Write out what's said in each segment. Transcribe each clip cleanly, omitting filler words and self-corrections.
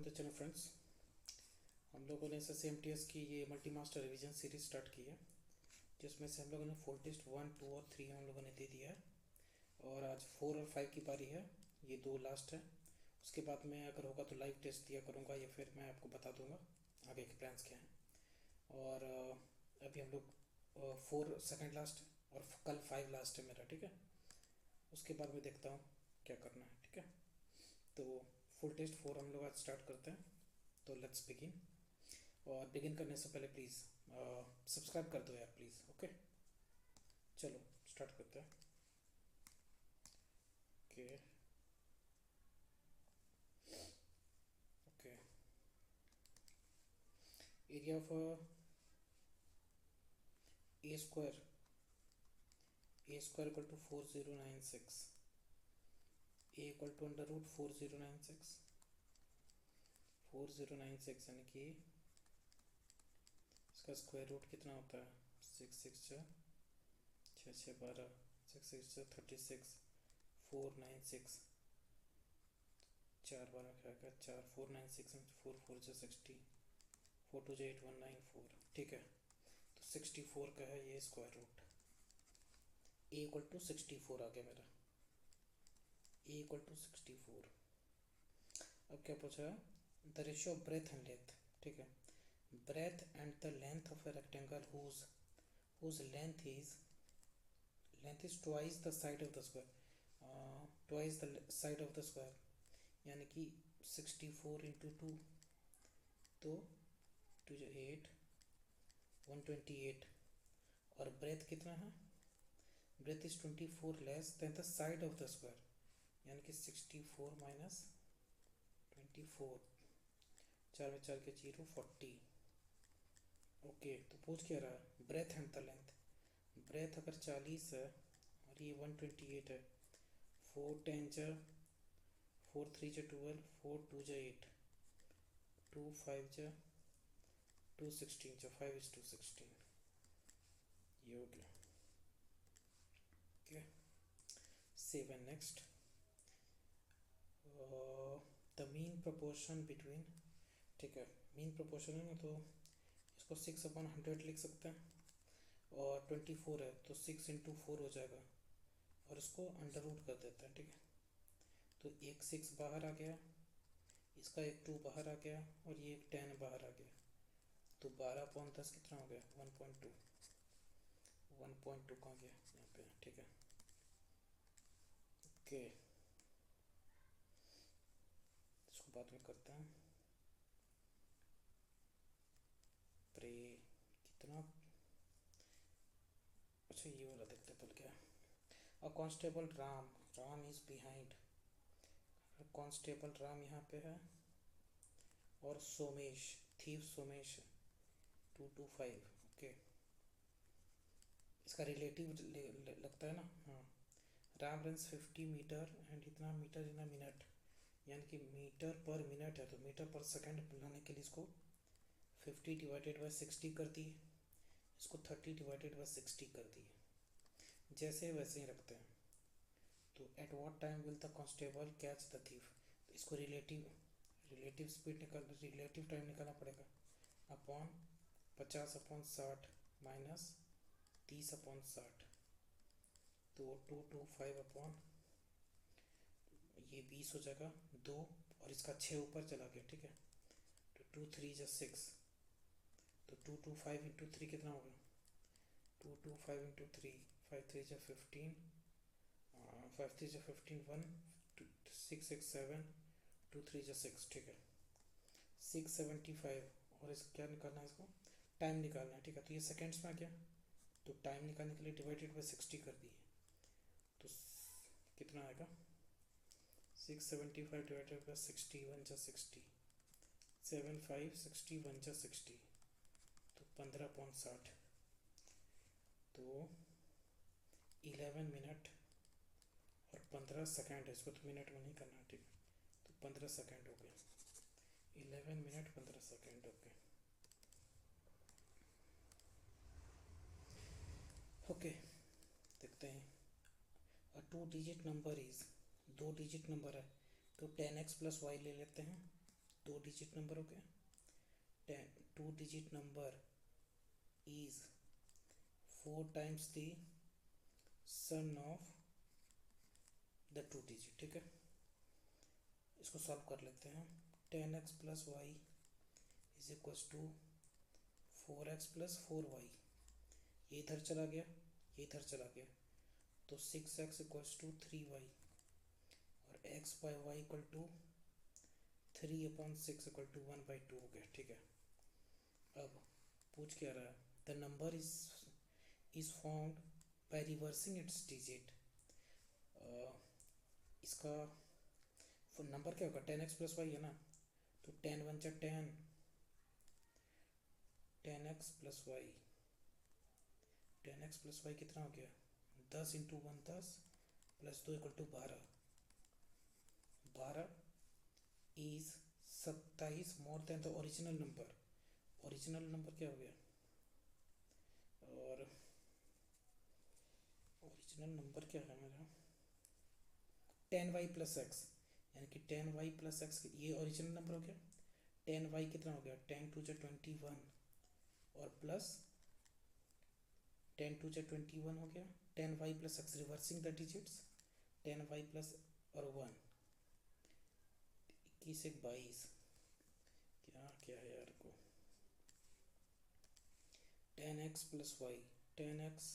Welcome to channel friends. हम लोगों ने SSC-MTS की ये multi master revision series start की है, जिसमें से हम लोगों ने फुल टेस्ट 1, 2 और 3 हम लोगों ने दे दिया है और आज 4 और 5 की बारी है। ये दो लास्ट है। उसके बाद में अगर होगा तो लाइव टेस्ट दिया करूँगा या फिर मैं आपको बता दूँगा आगे के प्लान्स क्या हैं। और अभी हम लोग 4 सेकेंड लास्ट है और कल 5 लास्ट है मेरा, ठीक है। उसके बाद मैं देखता हूँ क्या करना है, ठीक है। तो फुल टेस्ट 4 हम लोग आज स्टार्ट करते हैं, तो लेट्स बिगिन। और बिगिन करने से पहले प्लीज़ सब्सक्राइब कर दो यार, प्लीज़। ओके, चलो स्टार्ट करते हैं। Okay okay, area of A square equal to 4096, A equal to under root 4096 यानी कि इसका स्क्वायर रूट कितना होता है? 6 6 6 6 12, 6 6 36, 496, 4 12 क्या क्या 4 496 4 4 60, 4 2 8 194, ठीक है। तो 64 का है ये square root. A equal to 64 आ गया मेरा, ए इक्वल टू 64। अब क्या पूछा है? The ratio of breadth and length, ठीक है। Breadth and the length of a rectangle whose length is twice the side of the square, twice the side of the square, यानी कि 64 इंटू 2, तो 2 8 128। और ब्रेथ कितना है? Breadth is 24 less than the side of the square, यानी कि 64 minus 24, 4 में 4 के 0, 40। ओके, तो पूछ क्या रहा है? Breadth and the length. Breadth अगर 40 है और ये 128 है, 4 10 जा 4 3 जा 12, 4 2 जा 8, 2 5 जा 2 16 जा 5 is to 16, ये हो गया। Okay, 7 next. The mean proportion between, ठीक है। मीन प्रोपोर्शन है ना, तो इसको 6/100 लिख सकते हैं। और 24 है तो 6 इंटू 4 हो जाएगा और इसको अंडर रूट कर देते हैं, ठीक है। तो एक 6 बाहर आ गया, इसका एक 2 बाहर आ गया और ये एक 10 बाहर आ गया, तो 12/10 कितना हो गया? 1.2। 1.2 कहाँ गया? यहाँ पे, ठीक है। ओके, इसको बाद में करते हैं। प्रे कितना, अच्छा ये वाला देखते पहले क्या। A constable Ram is behind, constable Ram यहाँ पे है और सोमेश, थीव सोमेश 225। ओके, इसका रिलेटिव लगता है ना। हाँ, राम रन्स 50 मीटर एंड इतना मीटर इन अ मिनट, यानी कि मीटर पर मिनट है, तो मीटर पर सेकंड बनाने के लिए इसको 50 डिवाइडेड बाई 60 कर दिए, इसको 30 डिवाइडेड बाई 60 कर दिए, जैसे वैसे ही रखते हैं। तो at what time will the constable catch the thief, तो इसको रिलेटिव स्पीड रिलेटिव टाइम निकालना पड़ेगा। अपॉन 50/60 माइनस 30/60, तो 225 अपॉन ये 20 हो जाएगा 2, और इसका 6 ऊपर चला गया, ठीक है। तो 2 3 जा 6, तो 225 इंटू 3 कितना होगा? 225 इंटू 3, 5 3 जा 15, 5 3 जा 15, 1 6 6 7, 2 3 जा 6, ठीक है। 675, और इस क्या निकालना है? इसको टाइम निकालना है, ठीक है। तो ये सेकेंड्स में आ गया, तो टाइम निकालने के लिए डिवाइडेड बाई 60 कर दिए, तो कितना आएगा? 675 डिवाइडेड बाई 60, 1 जा 60, 7 5 60, 1 जा 60, तो 15/60, तो 11 मिनट और 15 सेकेंड है। इसको तो मिनट में नहीं करना, ठीक है। तो 15 सेकेंड हो गए, 11 मिनट 15 सेकेंड हो गए। ओके, देखते हैं। अ 2 digit number is, 2 digit number है, तो 10x प्लस वाई ले लेते हैं। दो डिजिट नंबर हो गया। 2 digit number is 4 times the sum of the 2 digit। ठीक है, इसको सॉल्व कर लेते हैं। 10x plus y is equals to 4x plus 4y। ये इधर चला गया, ये इधर चला गया, तो 6x इक्वल्स टू 3y और x by y equal to 3/6 equal to 1/2 हो गया। ठीक है, अब पूछ क्या रहा है, the number is found by reversing it's digit. इसका नंबर क्या होगा, 10x प्लस वाई है ना, तो 10 1 जा 10, 10x plus Y, 10x plus Y कितना हो गया, 10 into 1 10 plus 2 equal to 12। 12 is 27 more than the original number. Original number क्या हो गया, और ओरिजिनल नंबर क्या है मेरा, 10y प्लस एक्स, यानी कि 10y प्लस एक्स, ये ओरिजिनल नंबर हो गया। 10y कितना हो गया, 10 2 जा 21 और प्लस 10 2 जा 21 हो गया। 10y plus x reversing the digits, 10y plus और 1, 21 एक 22, क्या क्या है यार को, 10x प्लस वाई, 10x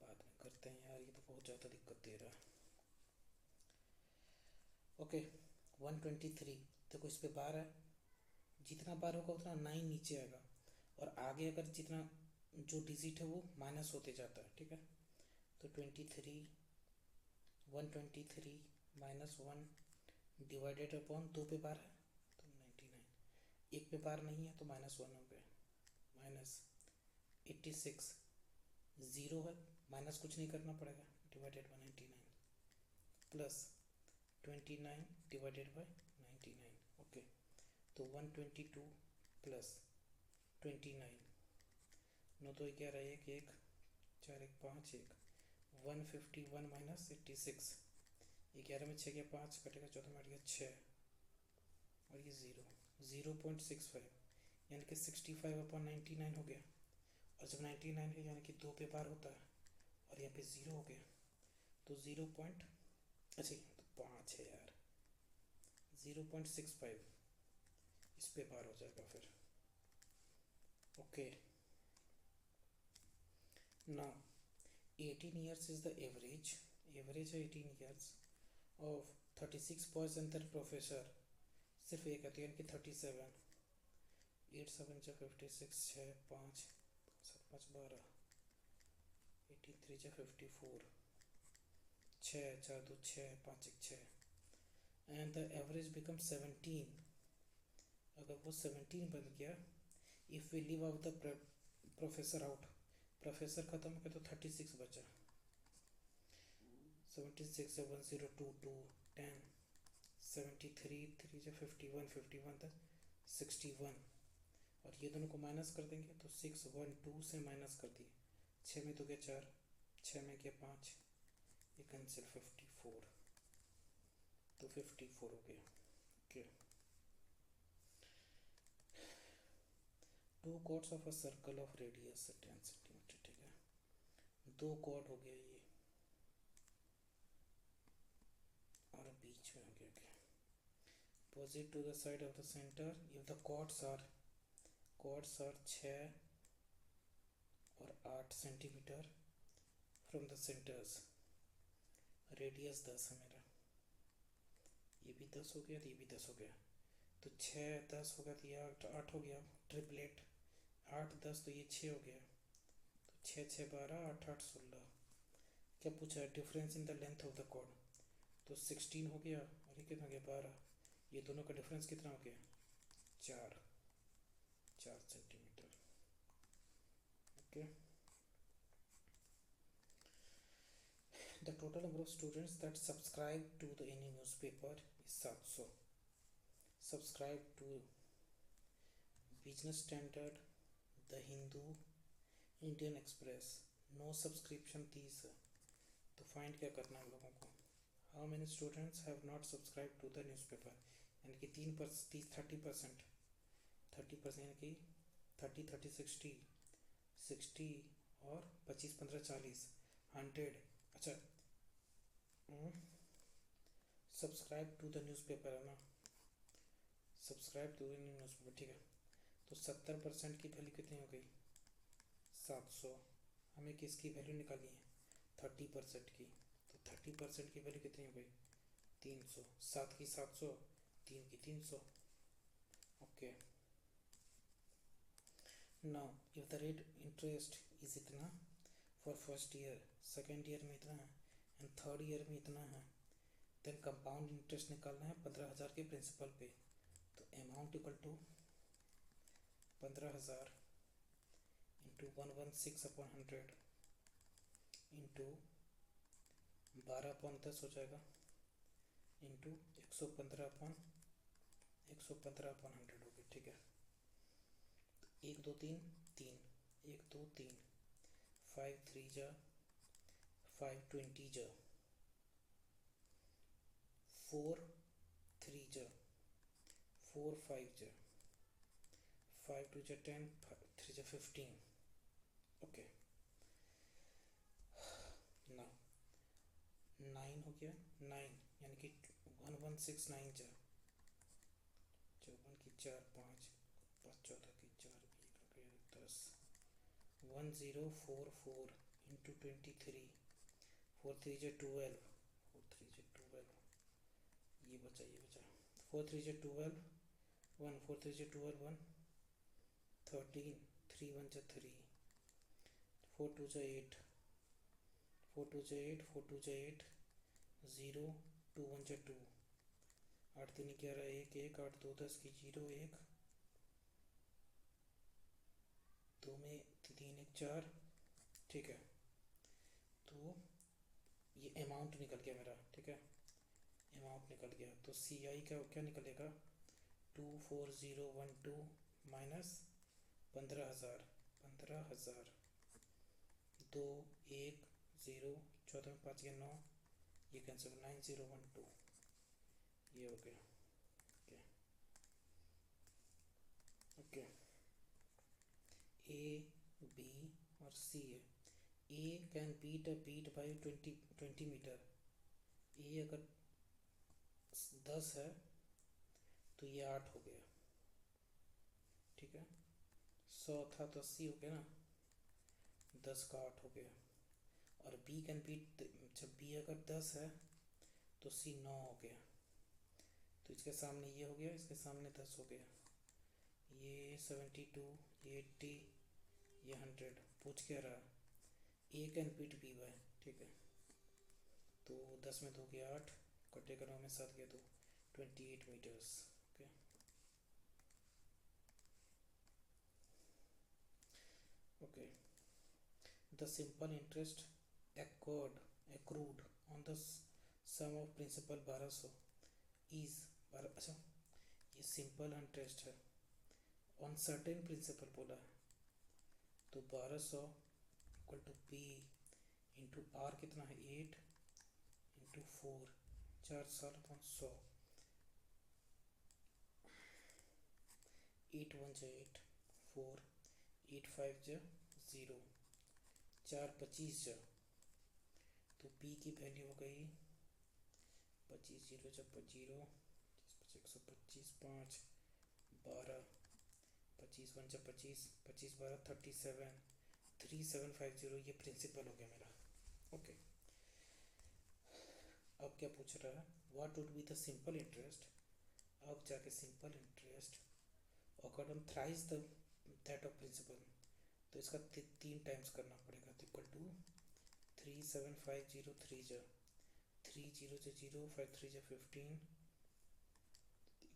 बाद में करते हैं यार, ये तो बहुत ज़्यादा दिक्कत दे रहा है। ओके 123, देखो इस पर बार है, जितना बार होगा उतना 9 नीचे आएगा, और आगे अगर जितना जो डिजिट है वो माइनस होते जाता है। ठीक है, तो 23 123 माइनस 1 डिवाइडेड अपॉन 2 पे बार है तो 99, एक पे बार नहीं है तो -1 हो गया, माइनस 86, ज़ीरो है माइनस कुछ नहीं करना पड़ेगा, divided by 99 plus 29 divided by 99। Okay, तो 122 प्लस 29, 9 2 11 1 1 4 1 5 1, 151 माइनस 86, 11 में 6 गया 5 कटेगा, 14 में 8 गया 6 और ये 0.65, यानी कि 65/99 हो गया। और जब 99 है यानी कि 2 पे बार होता है और यहाँ पे 0 हो गया, तो 0 पॉइंट, अच्छा तो 5 है यार, 0.65 इस पे बार हो जाएगा फिर। Okay, now 18 years is the average है 18 years of 36 boys and their professor, सिर्फ एक है तो यानी कि 37, 8 7 जा 56, 6 5 7 5 12, 18 3 जा 54, 6 4 2 6 5 1 6, एंड द एवरेज बिकम 17। अगर वो 17 बन गया, if we leave out the professor out, professor खत्म हो गया तो 36 बचा, 76 से 102 2 10, 73 3 से 51 51 था 61, और ये दोनों को माइनस कर देंगे तो 6 1 2 से माइनस कर दिए, 6 में तो गया 4, 6 में गया 5, ये कैंसिल 54, तो 54 हो गया। Okay, 2 chords of a circle of radius 10 centimetre. ठीक है, 2 chord हो गया ये, और बीच में हो गया क्या, opposite to the side of the center if the chords are 6 और 8 centimetre from the centres, radius 10 है मेरा, ये भी 10 हो गया तो ये भी 10 हो गया, तो 6 10 होगा तो ये 8 हो गया, ट्रिपलेट 8 10 तो ये 6 हो गया, तो 6 6 12 8 8 16। क्या पूछा है, difference in the length of the chord, तो 16 हो गया और ये कितना हो गया 12, ये दोनों का डिफरेंस कितना हो गया 4 centimetre. Okay, the total number of students that subscribe to the any newspaper is 700, subscribe to Business Standard, the Hindu, Indian Express, no subscription 30 है, तो फाइंड क्या करना है हम लोगों को, how many students have not subscribe to the newspaper, यानी कि 30% 30% यानी कि 30 60 60 और 25 15 40 100। अच्छा, सब्सक्राइब टू द न्यूज़पेपर है ना, सब्सक्राइब टू द न्यूज़पेपर, ठीक है। तो 70% की वैल्यू कितनी हो गई? 700। हमें किसकी वैल्यू निकालनी है? 30% की। तो 30% की वैल्यू कितनी हो गई? 300। 7 की 700, 3 की 300। Okay, now if the rate interest is इतना for first year, second year में इतना है एंड थर्ड ईयर में इतना है, देन कंपाउंड इंटरेस्ट निकालना है 15,000 के प्रिंसिपल पे। तो amount equal to 15,000 into 116/100 into 12/10 हो जाएगा, इंटू 115/100 हो गया, ठीक है। तो 1 2 3 3, 1 2 3, 5 3 जा 5 20 जा 4 3 जा 4 5 जा 5 2 जा 10, 3 जा 15। ओके, ना 9 हो गया, 9 यानी कि 1169 जा 54 की 4 5 5 14 की 4 1 10 1044 इंटू 23, 4 3 जा 12, 4 3 जा 12, ये बचा 4 3 जा 12 1, 4 3 जा 12 1 13, 3 1 जा 3, 4 2 जा 8, 4 2 जा 8, 4 2 जा 8 0, 2 1 जा 2, 8 3 11 1 1, 8 2 10 की 0 1, 2 में 3 1 4, ठीक है। तो ये अमाउंट निकल गया मेरा, ठीक है, अमाउंट निकल गया। तो सी आई का क्या निकलेगा? 24012 माइनस 15,000, 15,000 2 1 0, 14 में 5 9, ये कैंसिल 9012, ये हो गया। ओके ओके, ए बी और सी है। A can beat A beat by 20 metre. A अगर 10 है तो ये 8 हो गया, ठीक है। 100 था तो 80 हो गया ना, 10 का 8 हो गया। और बी कैन बीट, जब बी अगर 10 है तो सी 9 हो गया। तो इसके सामने ये हो गया, इसके सामने 10 हो गया, ये 72, ये 80, ये 100। पूछ क्या रहा? ए कैन बीट बी बाय, ठीक है। तो 10 में 2 गया 8, कटे करो में 7 गया 2, 28 metres. Okay okay, the simple interest accrued on the sum of principal 1200 is 12, अच्छा ये सिंपल इंटरेस्ट है ऑन सर्टेन प्रिंसिपल बोला है। तो 1200 equal to P into R कितना है 8 इंटू 4, 4 साल 100, 8 1 जा 8, 4 8 5 जा 0, 4 25 जा। तो पी की वैल्यू हो गई 25 0 जब 0, 125 5 12, 25 1 जब 25, 25 12 37, 3750, ये प्रिंसिपल हो गया मेरा। ओके, अब क्या पूछ रहा है? What would be the simple interest. अब जाके simple interest accrued on thrice the that of principal. तो इसका 3 टाइम्स करना पड़ेगा। तो इक्वल टू 37503 जा 3 0 जा 0, 5 3 जा 15,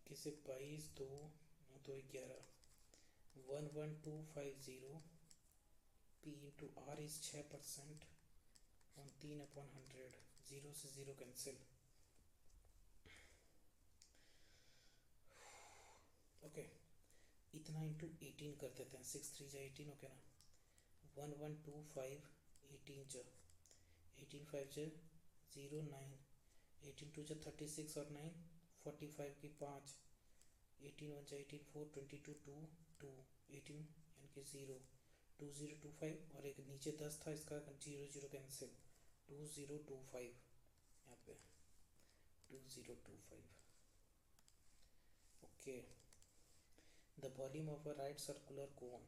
किसे 22 2 2 11, 11250 P into R is 6% on 3/100, 0 से 0 कैंसिल। ओके, इतना इंटू 18 कर देते हैं, 6 3 जा 18 हो गया ना, 1125 18 जा 18 5 जा 0 9, 18 2 जा 36 और 9 45 की 5, 18 1 18 4 22 2 2 18 यानी कि 0 2025 और एक नीचे 10 था, इसका 0 0 कैंसिल 2025 यहाँ पे 2025. Okay. The volume of a right circular cone.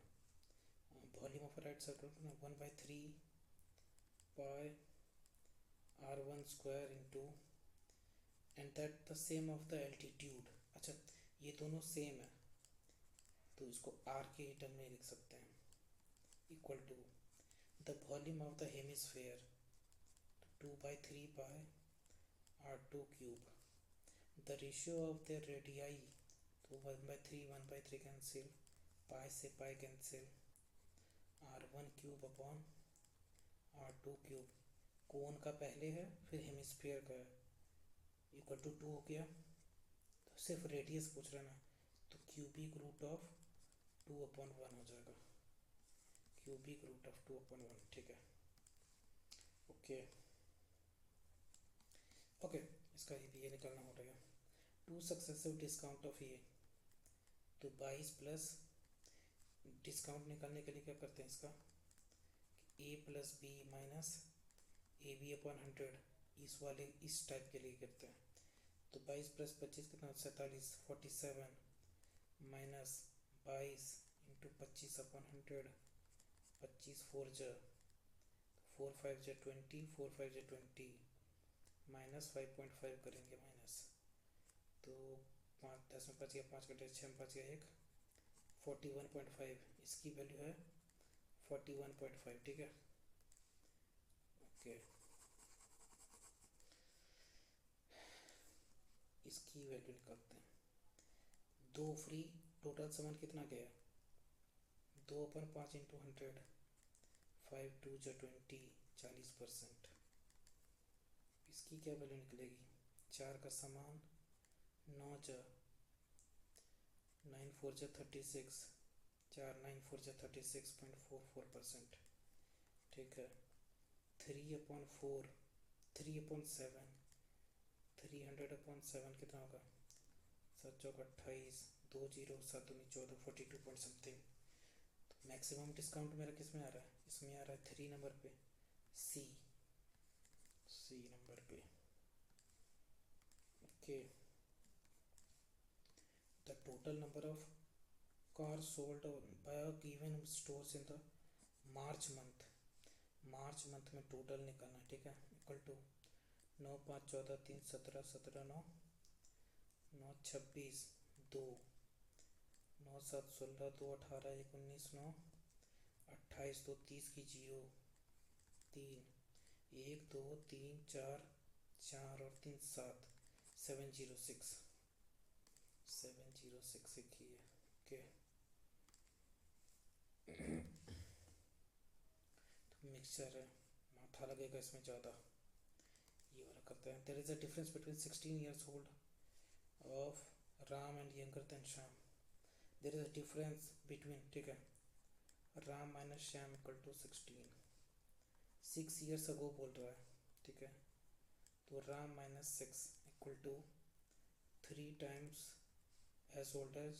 Volume of a right circular 1/3 pi r1 square into and that the same of the altitude. अच्छा, ये दोनों सेम है तो इसको r के टर्म में लिख सकते हैं. Equal to the volume of the hemisphere 2/3 pi r2 cube. The ratio of the radii तो 1/3 कैंसिल, पाई से pi cancel, r1 cube upon r2 cube. Cone का पहले है फिर हेमिस्फीयर का है, इक्वल टू 2 हो गया. तो सिर्फ रेडियस पूछ रहा ना, तो क्यूबिक रूट ऑफ 2/1 हो जाएगा. Cubic root of 2/1. ठीक है. Okay okay. इसका ये निकालना हो रहा है. 2 सक्सेसिव डिस्काउंट ऑफ ए, तो 22 प्लस डिस्काउंट निकालने के लिए क्या करते हैं इसका, A plus B minus A B upon 100. इस वाले इस टाइप के लिए करते हैं. तो 22 प्लस 25 कितना, 47 47 माइनस 22 इंटू 25 अपॉन 100. 25 4 जा 4 5 जा 20, 4 5 जा 20 माइनस 5.5 करेंगे माइनस. तो 5 10 में 5 गया, 5 कटे 6 में 5 गया 1, 41.5. इसकी वैल्यू है 41.5. ठीक है. ओके. इसकी वैल्यू निकालते हैं. 2 फ्री टोटल सामान कितना गया, 2/5 इंटू 100, 5 2 जा 20 40%. इसकी क्या वैल्यू निकलेगी, 4 का सामान 9 जा 9 4 जा 36, 4 9 4 जा 36.44%. ठीक है. 3/4 3/7 300/7 कितना होगा, 7 चौक 28, 2 0 7 19 14 42 पॉइंट समथिंग. तो मैक्सिमम डिस्काउंट मेरा किस में आ रहा है, इसमें आ रहा है 3 नंबर पे, सी नंबर पे. Okay. The total number of car sold by a given stores in the March month में टोटल निकालना. ठीक है. इक्वल टू 9 5 14 3 17 17 9 9 26 2 9 7 16 2 18 1 19 9 28 2 30 की 0 3 1 2 3 4 4 और 3 7 706 एक ही है. ओके. तो मिक्सचर है, माथा लगेगा इसमें ज़्यादा. ये वाला करते हैं. There is a difference between 16 years old of Ram and younger than Shyam. There is a difference between, ठीक है, Ram minus Shyam equal to 16. 6 years ago बोल रहा है. ठीक है. तो Ram minus 6 equal to 3 times as old as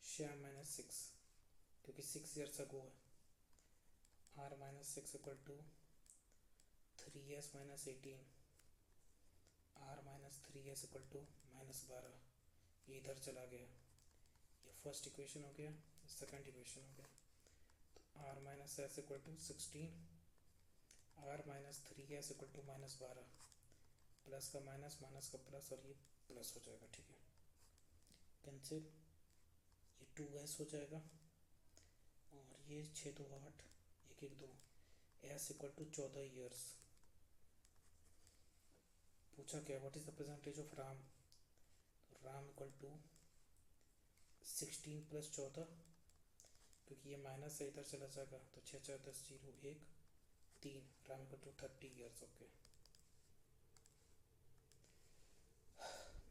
Shyam minus 6, क्योंकि 6 years अगो है. R minus 6 equal to 3s minus 18, R minus 3s equal to -12. ये इधर चला गया. ये फर्स्ट इक्वेशन हो गया, सेकंड इक्वेशन हो गया. तो R minus S equal to 16, R minus 3s equal to -12. Plus का माइनस, माइनस का प्लस, और ये प्लस हो जाएगा. ठीक है. कैंसिल, ये 2s हो जाएगा और ये 6 2 8 1 1 2. S equal to 14 years. पूछा क्या, what is the percentage of Ram. Ram equal to 16 plus 14, क्योंकि ये माइनस से इधर चला जाएगा. तो 6 4 10 0 1 3. Ram equal to 30 years. Okay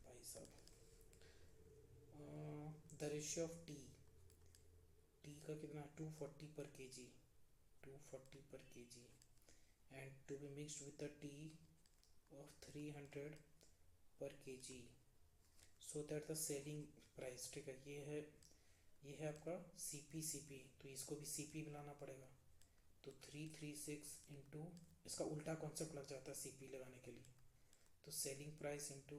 भाई साहब. द रेशियो ऑफ टी का कितना, 240 पर kg, 240 पर kg, and to be mixed with the tea of 300 per kg. So that the selling price, ठीक है, ये है आपका CP, तो इसको भी CP बनाना पड़ेगा। तो 336 इंटू, इसका उल्टा कॉन्सेप्ट लग जाता है CP लगाने के लिए। तो सेलिंग प्राइस इंटू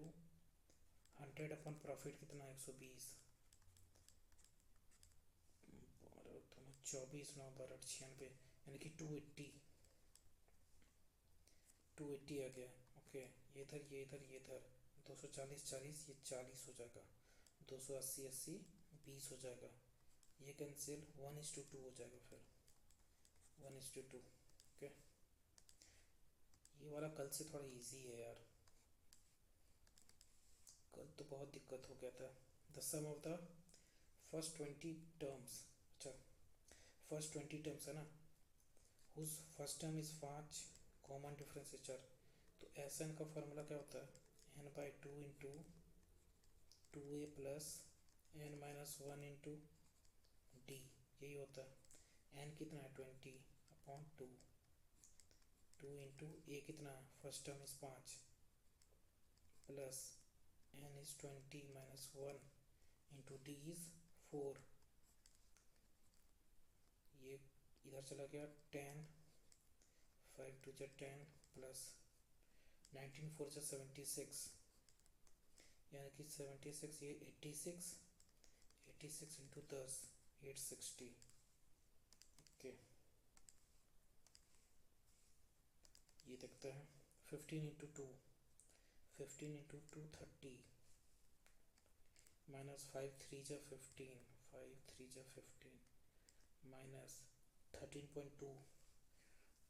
100 अपन प्रॉफिट कितना, 120, 24 9 12 96, यानी कि 280 आ गया। ओके, ये इधर ये इधर ये इधर 240 40, ये 40 हो जाएगा, 280 80 20 हो जाएगा, ये कैंसिल, 1:2 हो जाएगा, फिर 1:2। ओके, ये वाला कल से थोड़ा इजी है यार, कल तो बहुत दिक्कत हो गया था। The sum of the first 20 terms, अच्छा फर्स्ट 20 टर्म्स है ना, whose first term is 5, common difference is 4। तो एस एन का फॉर्मूला क्या होता है, n/2 into 2a plus n-1 into D, यही होता है। n कितना है 20/2, 2 इंटू ए कितना है, first term is 5 plus n is 20 minus 1 into D is 4, ये इधर चला गया 10, 5 2 जा 10 प्लस 19 4 जा 76, यानी कि 76, ये 86, 86 इंटू 10 860। ओके, ये देखते हैं 15 इंटू 2, 15 इंटू 2 30, माइनस 5 3 जा 15, 5 3 जा 15, माइनस 13.2,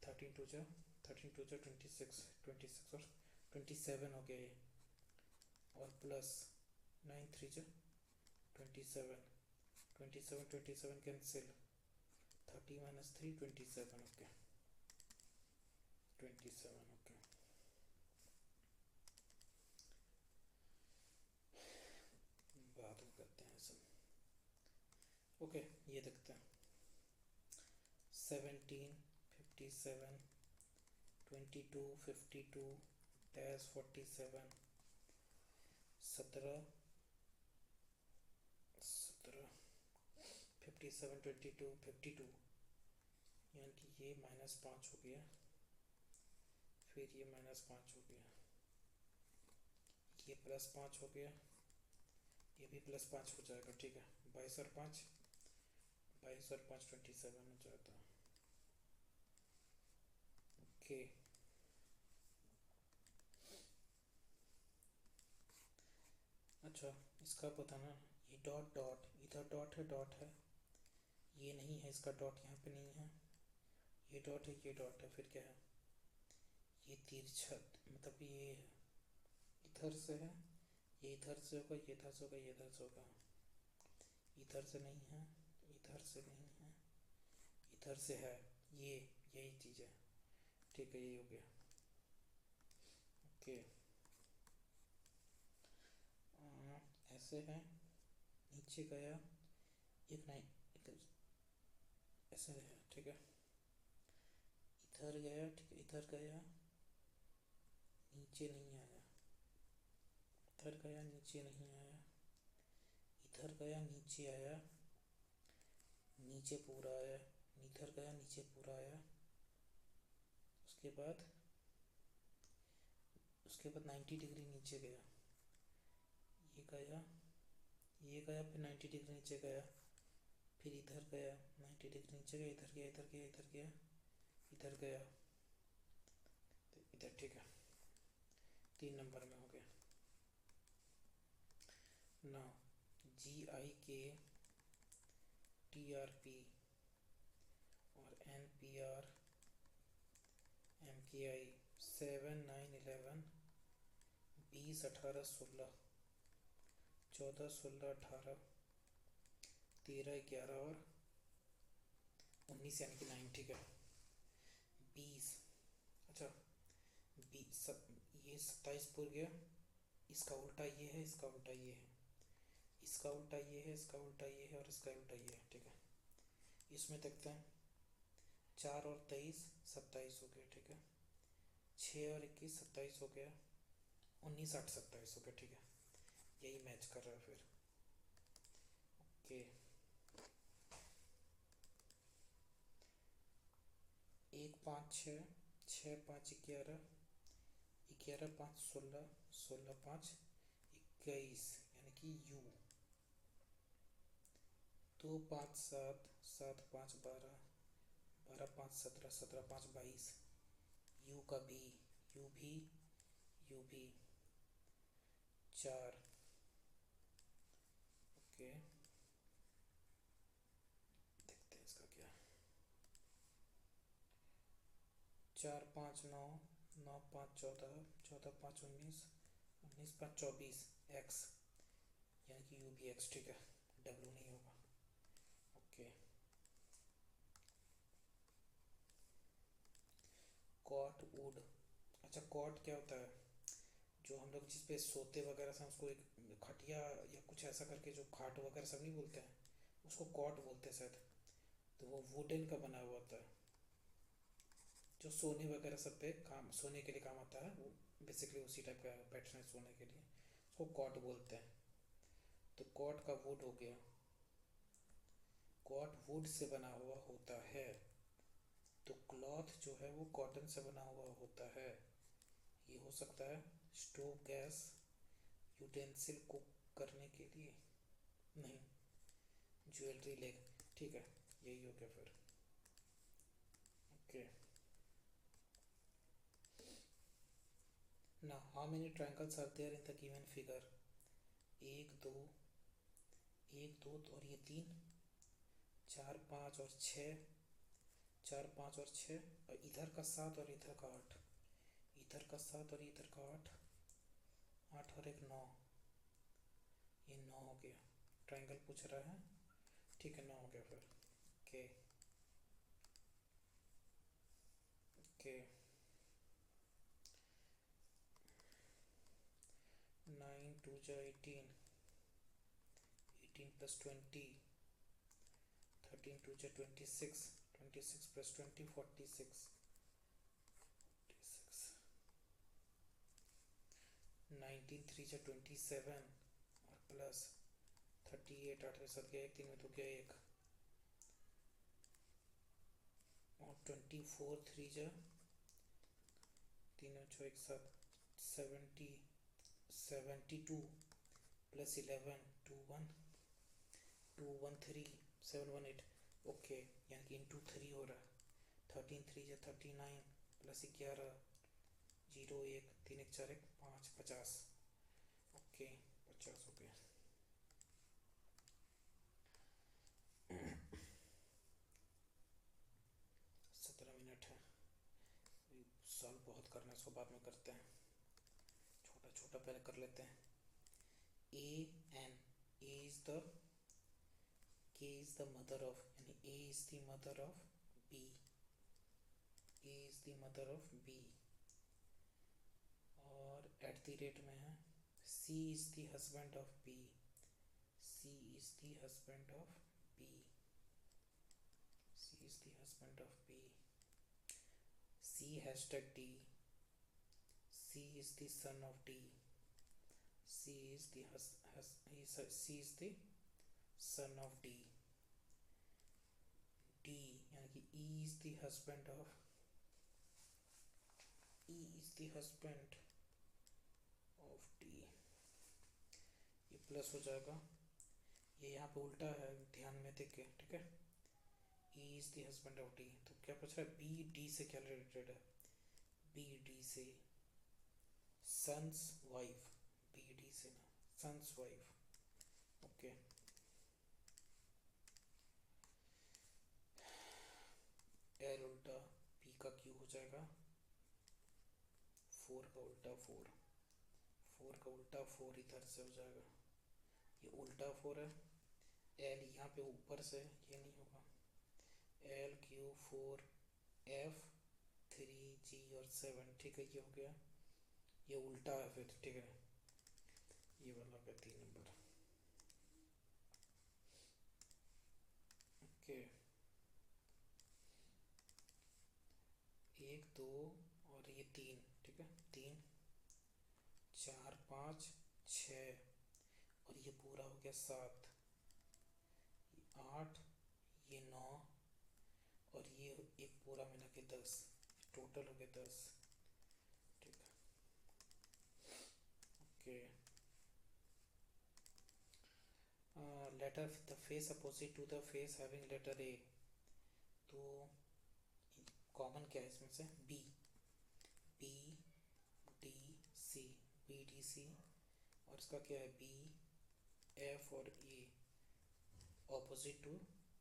13 2 जा 26, 26 और 27 हो गया ये, और प्लस 9 3 जा 27, 27 27 कैंसिल, 30 माइनस 3 27। ओके, 27। ओके, बात हम करते हैं सब। ओके, ये देखते हैं 17 57 22 52 डैश 47 17 57 22 52, यानी कि ये -5 हो गया, फिर ये -5 हो गया, ये +5 हो गया, ये भी +5 हो जाएगा, ठीक है। 22 और 5 27 हो जाता है। ओके, अच्छा इसका पता ना, ये डॉट डॉट इधर डॉट है, ये नहीं है, इसका डॉट यहाँ पे नहीं है, ये डॉट है, ये डॉट है, फिर क्या है, ये तिरछा, मतलब ये इधर से है, ये इधर से होगा, ये इधर से होगा, ये इधर से होगा, इधर से नहीं है, इधर से नहीं है, इधर से है, ये यही चीज़ है, ठीक है, ये हो गया। ओके, ऐसे है, नीचे गया, एक नहीं एक ऐसे है, ठीक है, इधर गया, ठीक है, इधर गया, नीचे नहीं आया, इधर गया, नीचे नहीं आया, इधर गया, नीचे आया, नीचे पूरा आया, इधर गया, नीचे पूरा आया, उसके बाद 90 डिग्री नीचे गया, ये गया, ये गया, फिर 90 डिग्री नीचे गया, फिर इधर गया, 90 डिग्री नीचे गया, इधर गया, इधर गया, इधर गया, इधर गया, तो इधर, ठीक है, 3 नंबर में हो गया ना। GIK TRP और NPR MKI 7 9 11 20 18 16 14 16 18 13 11 और 19, यानी कि 9, ठीक है। 20, अच्छा 20 ये 27 पूर गया, इसका उल्टा ये है, इसका उल्टा ये है, इसका उल्टा ये है, इसका उल्टा ये है, और इसका उल्टा ये है, ठीक है। इसमें देखते हैं 4 और 23 27 हो गया, ठीक है, 6 और 21 27 हो गया, 19 8 27 हो गया, ठीक है। यही मैच कर रहा है फिर। ओके, 1 5 6, 6 5 11, 11 5 16, 16 5 21, यानी कि यू। 2 5 7, 7 5 12, 12 5 17, 17 5 22, यू का भी, यू भी, यू भी 4। ओके, देखते हैं इसका क्या। 4 5 9, 9 5 14, 14 5 19, 19 5 24, एक्स, यानी कि यू भी एक्स। ठीक है, डब्ल्यू नहीं होगा। Okay, cot wood. अच्छा, कॉट क्या होता है? जो हम लोग जिस पे सोते वगैरह से, उसको एक खटिया या कुछ ऐसा करके, जो खाट वगैरह सब नहीं बोलते हैं, उसको कॉट बोलते हैं शायद। तो वो वुडन का बना हुआ होता है, जो सोने वगैरह सब पे काम, सोने के लिए काम आता है वो। बेसिकली उसी टाइप का पैटर्न है सोने के लिए, उसको कॉट बोलते हैं। तो कॉट का वुड हो गया। कॉट वुड से बना हुआ होता है, तो क्लॉथ जो है वो कॉटन से बना हुआ होता है। ये हो सकता है स्टोव, गैस, यूटेंसिल कुक करने के लिए, नहीं, ज्वेलरी लेग। ठीक है, यही हो गया फिर। ओके, ना how many triangles are there in the given figure? एक दो, एक दो और ये 3, 4 5 और 6, 4 5 और 6, और इधर का 7 और इधर का 8, इधर का 7 और इधर का 8, 8 और एक 9, ये 9 हो गया। ट्रायंगल पूछ रहा है, ठीक है, 9 हो गया फिर। Okay, okay. 9 2 जा 18, 18 + 20, 13 2 जा 26, 26 + 20 46, 46। 19 3 जा 27, और प्लस 38, 8 में 7 गया, एक 3 में तो गया 1, और 24 3 जा 3 और 6 1 7, 70, 72 + 11 21, 2 1 3, 7 1 8। ओके, यानी कि इंटू 3 हो रहा है। 13 3 जा 39, + 11, 0 1, 3 1 4 1 5, 50। ओके, 50 हो गया। 17 मिनट है, सॉल्व बहुत करना है, इसको बाद में करते हैं। छोटा छोटा पहले कर लेते हैं। A and, A is the, K is the mother of, यानी A is the mother of B, A is the mother of B. और @ में है, C is the husband of B, C is the husband of B, C is the husband of B. C hashtag D, C is the son of D, C is the C is the son of D. D, यानी कि E is the husband of, E is the husband of D. ये plus हो जाएगा, ये यहाँ पे उल्टा है, ध्यान में देखे, ठीक है। E is the husband of D, तो क्या पूछ रहा है? बी डी से क्या रिलेटेड है? बी डी से सन्स वाइफ, बी डी से ना, सन्स वाइफ। ओके, एल उल्टा पी का क्यू हो जाएगा, 4 का उल्टा 4, 4 का उल्टा 4 इधर से हो जाएगा, ये उल्टा 4 है। एल यहाँ पे ऊपर से, ये नहीं होगा। एल क्यू 4 एफ 3 जी और 7, ठीक है, ये हो गया। ये उल्टा है फिर, ठीक है, ये वाला पे 3 नंबर। ओके, 1 2 और ये 3, ठीक है, 3 4 5 6, और ये पूरा हो गया 7, 8, ये 9, और ये एक पूरा मिला के 10, टोटल हो गया 10। ठीक है, okay. Letter the face opposite to the face having letter A, तो कॉमन क्या है इसमें से? B, B D C, B D C, और इसका क्या है? बी एफ और ए, ऑपोजिट टू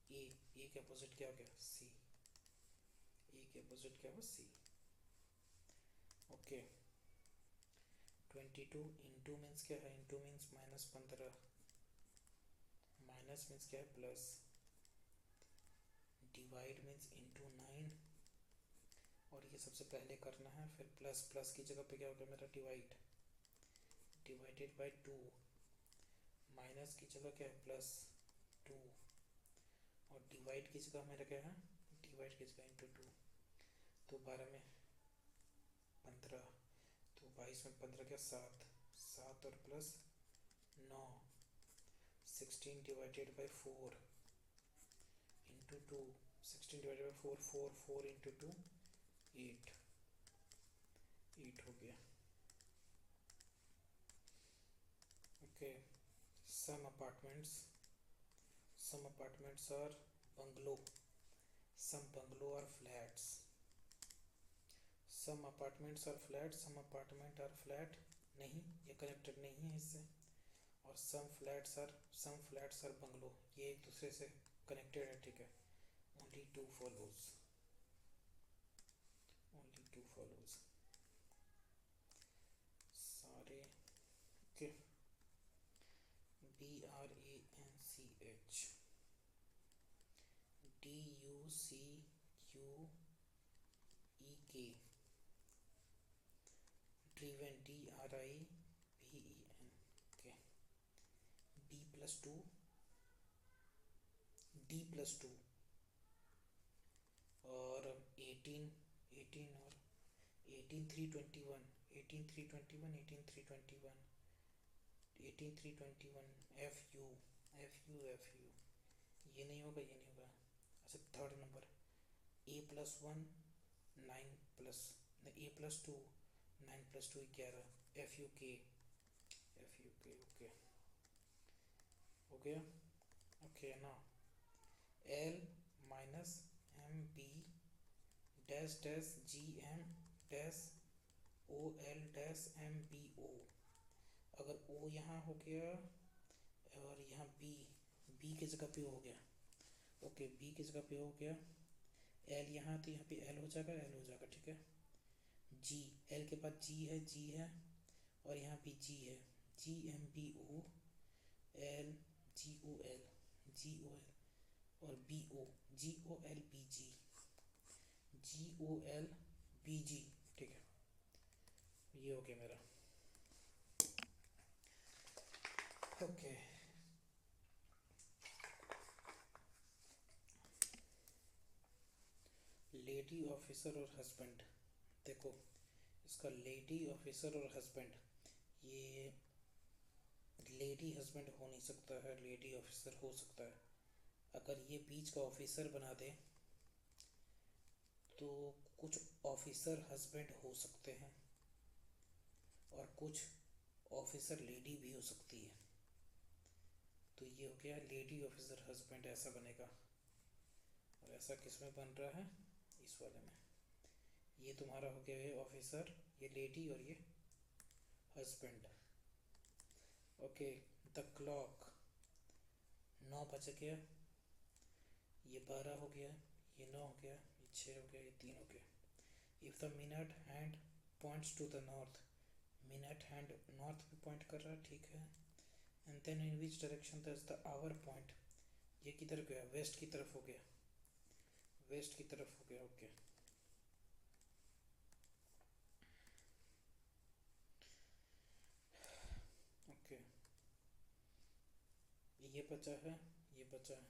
ए, ए के अपोजिट क्या हो गया? सी, ए के अपोजिट क्या हो? सी। ओके, 22 इंटू मीन्स क्या है? इंटू मीन्स -15, माइनस मीन्स क्या है? प्लस, डिवाइड मीन्स इंटू 9, और ये सबसे पहले करना है, फिर प्लस, प्लस की जगह पे क्या हो गया मेरा? डिवाइड, डिवाइडेड बाय 2, माइनस की जगह क्या है? +2, और डिवाइड की जगह मेरा क्या है? डिवाइड की जगह इंटू 2, तो 12 में 15, तो 22 में 15 क्या? 7, 7 और plus 9, 16 divided by 4 into 2, 16 divided by 4, 4, 4 into 2 8, 8 हो गया। Okay, some apartments are bungalow, some bungalow are flats, some apartments are flat, some apartment are flat नहीं, ये कनेक्टेड नहीं है इससे, और सम फ्लैट्स आर बंगलो, ये एक दूसरे से कनेक्टेड है। ठीक है, only two follows, only two follows सारे। Okay, BRANCH, DUCUEK, driven, DRIVEN। Okay, B+2, D+2, और 18, 18 और 18 321, 18 321, 18 321, 18 321, FU, FU, FU, ये नहीं होगा, ये नहीं होगा। अच्छा, third number, A+1 9 plus, A+2 9+2 11, FUK, FUK। Okay, हो गया। ओके ना, L minus MB dash dash GM dash OL dash MBO, अगर O यहाँ हो गया और यहाँ B की जगह पे हो गया। ओके, B की जगह पे हो गया, L यहाँ, तो यहाँ पे L हो जाएगा, L हो जाएगा। ठीक है, G, L के बाद G है, और यहाँ भी G है, GMBO L GOL, GOL, और BO GOLBG, GOLBG। ठीक है, ये हो गया मेरा। ओके, लेडी ऑफिसर और हस्बैंड, देखो इसका लेडी ऑफिसर और हस्बैंड, ये लेडी हस्बैंड हो नहीं सकता है, लेडी ऑफिसर हो सकता है। अगर ये बीच का ऑफिसर बना दे तो कुछ ऑफिसर हस्बैंड हो सकते हैं, और कुछ ऑफिसर लेडी भी हो सकती है। तो ये हो गया लेडी ऑफिसर हस्बैंड, ऐसा बनेगा। और ऐसा किस में बन रहा है? इस वाले में। ये तुम्हारा हो गया, ये ऑफिसर, ये लेडी, और ये हस्बैंड। ओके, द क्लॉक, 9 बज गया, ये 12 हो गया, ये 9 हो गया, ये 6 हो गया, ये 3 हो गया। If the minute hand points to the north, minute hand north पे पॉइंट कर रहा है। ठीक है, and then in which direction does the hour point, ये किधर गया? वेस्ट की तरफ हो गया, वेस्ट की तरफ हो गया। ओके, ओके, ये बचा है, ये बचा है,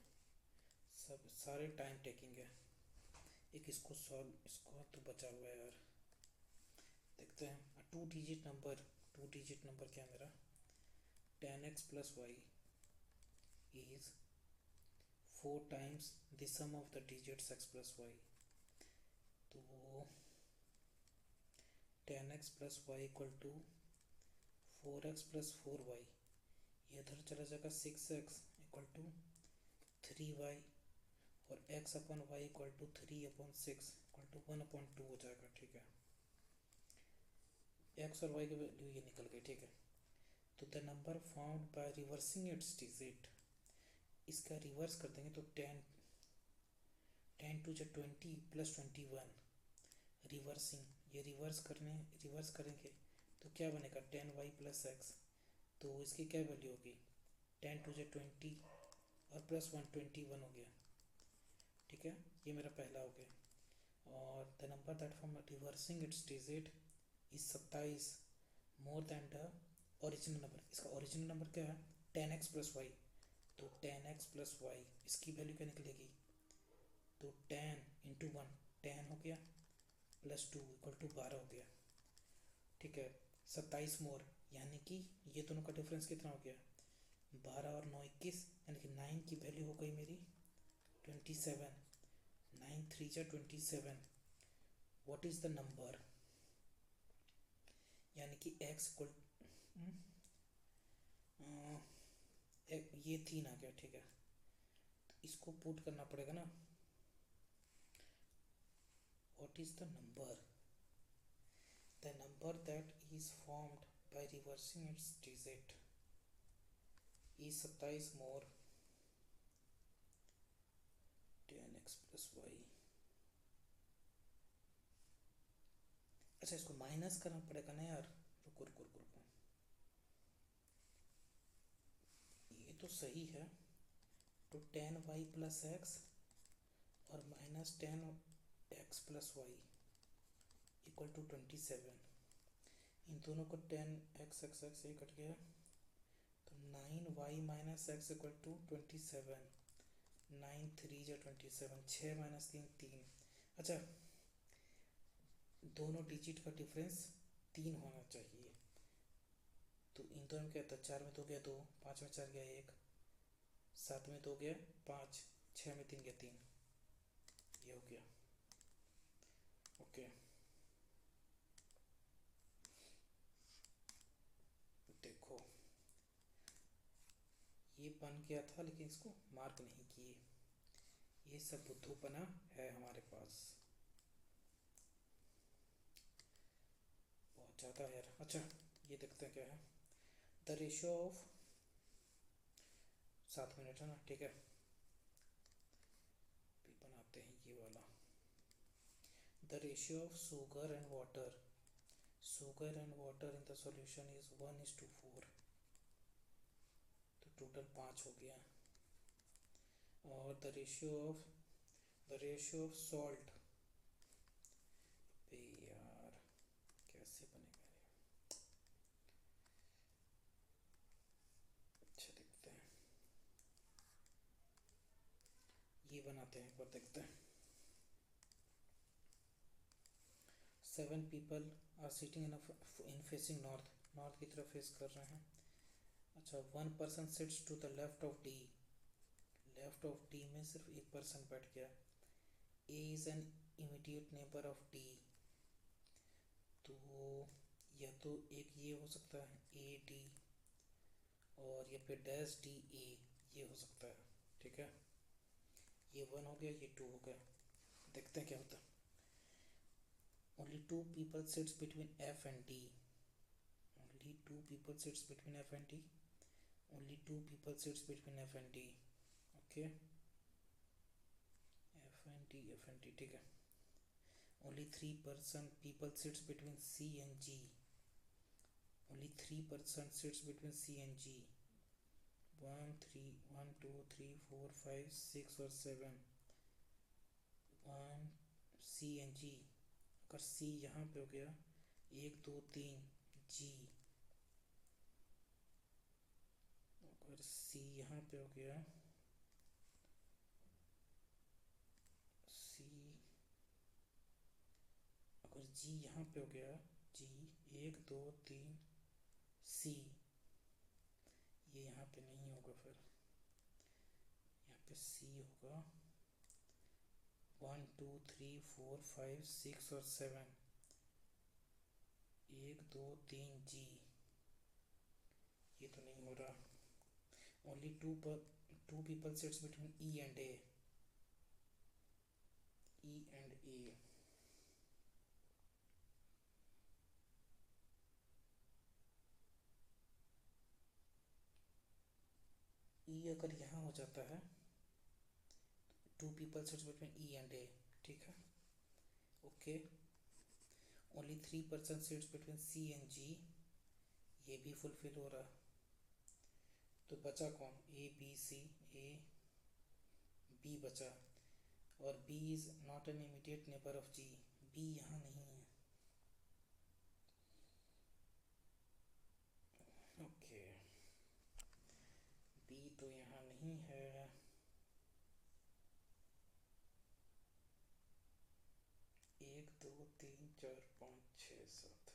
सब सारे टाइम टेकिंग है। एक इसको सॉल्व, इसको तो बचा हुआ है यार, देखते हैं। 2 डिजिट नंबर, 2 डिजिट नंबर क्या है मेरा? 10x plus y is 4 times the sum of the digits x plus y. तो 10x plus y equal to 4x plus 4y, ये इधर चला जाएगा 6x इक्वल टू 3y, और x upon y equal to 3/6 equal to 1/2 हो जाएगा। ठीक है, x और y की वैल्यू ये निकल गई। ठीक है, तो the number found by reversing it's digit, इसका रिवर्स कर देंगे तो 10 टू 20 प्लस 21, रिवर्सिंग, ये रिवर्स करेंगे तो क्या बनेगा 10y प्लस एक्स, तो इसकी क्या वैल्यू होगी 10 टू 20 और प्लस 121 हो गया। ठीक है, ये मेरा पहला हो गया। और the number that from reversing it's digit is 27 more than the original number. इसका ओरिजिनल नंबर क्या है 10x प्लस वाई, तो 10x प्लस वाई इसकी वैल्यू क्या निकलेगी, तो 10 इंटू 1 10 हो गया प्लस 2 इक्वल टू 12 हो गया। ठीक है, 27 मोर, यानी कि ये दोनों का डिफरेंस कितना हो गया 12 और 9 21, यानी कि 9 की वैल्यू हो गई मेरी 27, 9 3 जा 27। व्हाट इज द नंबर, यानी कि x इक्वल ये 3 आ गया। ठीक है, तो इसको पुट करना पड़ेगा ना, what is the number that is formed by reversing its digit is 27 more 10x plus y। अच्छा, इसको माइनस करना पड़ेगा ना यार, रुको रुको रुको रुको, ये तो सही है, तो 10y प्लस एक्स और minus 10x plus y equal to 27, इन दोनों को 10x x x ये कट गया, तो 9y minus x equal to 27, 9 3 जा 27, 6 माइनस 3 3। अच्छा, दोनों डिजिट का डिफरेंस 3 होना चाहिए, तो इन दोनों में क्या था 4 में 2 गया 2, 5 में 4 गया 1, 7 में 2 गया 5, 6 में 3 गया 3, ये हो गया। ओके, देखो ये बन गया था, लेकिन इसको मार्क नहीं किए, ये सब बुद्धूपना है हमारे पास बहुत ज़्यादा यार। अच्छा, ये देखते हैं क्या है, द रेशियो ऑफ 7 मिनट है ना। ठीक है, भी बनाते हैं ये वाला, the ratio of sugar and water in the solution is 1:4, तो टोटल 5 हो गया। और द रेशियो ऑफ सॉल्ट, यार कैसे बनेगा ये, अच्छा देखते हैं, ये बनाते हैं एक बार, देखते हैं। 7 people are sitting in facing north की तरफ फेस कर रहे हैं। अच्छा, 1 person sits to the left of D में सिर्फ एक पर्सन बैठ गया। A is an immediate neighbor of D, तो या तो एक ये हो सकता है AD, और या फिर डैश DA, ये हो सकता है। ठीक है, ये 1 हो गया, ये 2 हो गया, देखते हैं क्या होता है। Only 2 people sits between F and D. Only 2 people sits between F and D. Only 2 people sits between F and D. Okay. F and D, F and D. ठीक है. Only 3 people sits between C and G. Only 3% sits between C and G. 1 2 3 4 5 6 और 7. 1 C and G. अगर C यहाँ पे हो गया 1 2 3 G, अगर C यहाँ पे हो गया C, अगर G यहाँ पे हो गया G 1 2 3 C, फिर यहाँ पे सी होगा 1 2 3 4 5 6 और 7, 1 2 3 जी, ये तो नहीं हो रहा. Only two people sits between E and A. E and A. E अगर यहाँ हो जाता है, two people sits between E and A, ठीक है, okay. Only 3 person sits between C and G, ये भी फुलफिल हो रहा. तो बचा कौन? A B C. A B बचा, और B is not an immediate neighbour of G. B यहाँ नहीं है. ओके, बी तो यहाँ नहीं है. 1 2 3 4 5 6 7.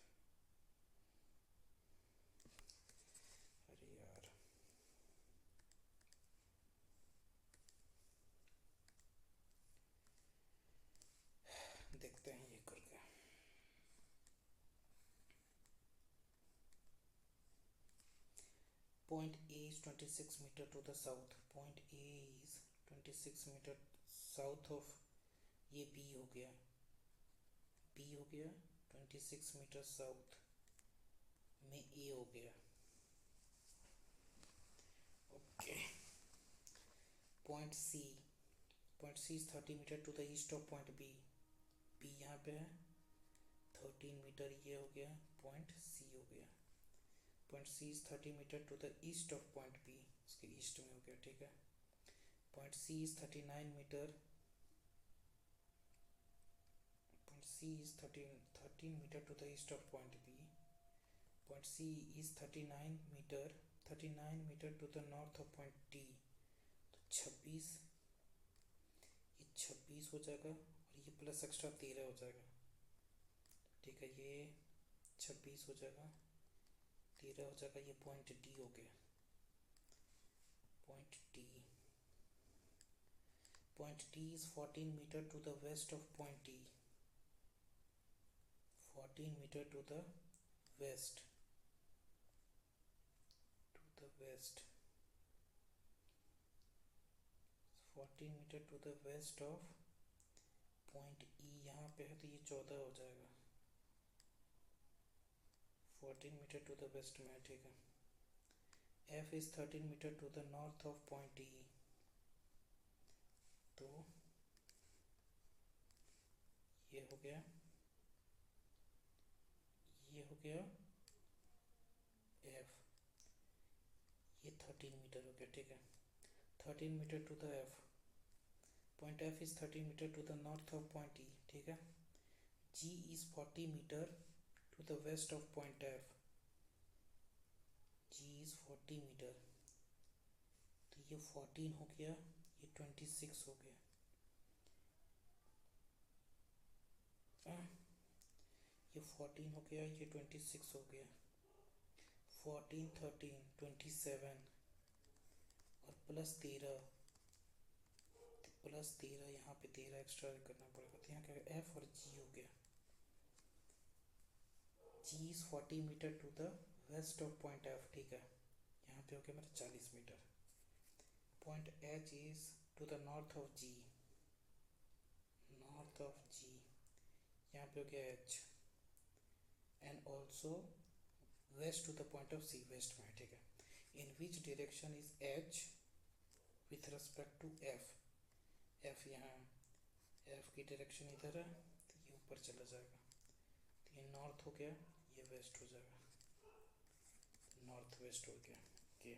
अरे यार, देखते हैं ये करके. Point A is 26 meter to the south. Point A is 26 meter south of, ये B हो गया. B हो गया 26 मीटर साउथ में A हो गया. Okay. Point C is 30 metre to the east of point B. B यहाँ पे है 13 मीटर, ये हो गया पॉइंट C हो गया. Point C is 30 metre to the east of point B, उसके ईस्ट में हो गया, ठीक है. Point C is 39 metre. Point C is 13 metre to the east of point B. Point C is 39 metre to the north of point D. तो 26, ये 26 हो जाएगा, और ये प्लस एक्स्ट्रा 13 हो जाएगा, ठीक है. ये 26 हो जाएगा, 13 हो जाएगा, ये पॉइंट D हो गया. Point D. Point D is 14 metre to the west of point E. 14 metre to the west. 14 metre to the west of point E यहाँ पे है, तो ये 14 हो जाएगा. 14 मीटर टू द वेस्ट में, ठीक है. F is 13 metre to the north of point E. तो ये हो गया, ये हो गया F. ये 13 मीटर हो गया, ठीक है. 13 metre to the F. Point F is 13 metre to the north of point E, ठीक है. G is 40 metre to the west of point F. G is 40 metre, तो ये 14 हो गया, ये 26 हो गया. ये 14 हो गया, ये 26 हो गया. 14 13 27 और प्लस 13, यहाँ पे 13 एक्स्ट्रा करना पड़ेगा, तो यहाँ क्या F और G हो गया. G is 40 metre to the west of point F, ठीक है. यहाँ पे हो गया मेरा 40 metre. Point H is to the north of G. यहाँ पे हो गया H. And also west to the point of C, west में, ठीक है. In which direction is H with respect to F. F यहाँ, F की डायरेक्शन इधर है, तो ये ऊपर चला जाएगा, तो ये नॉर्थ हो गया, ये वेस्ट हो जाएगा, नॉर्थ वेस्ट हो गया. ओके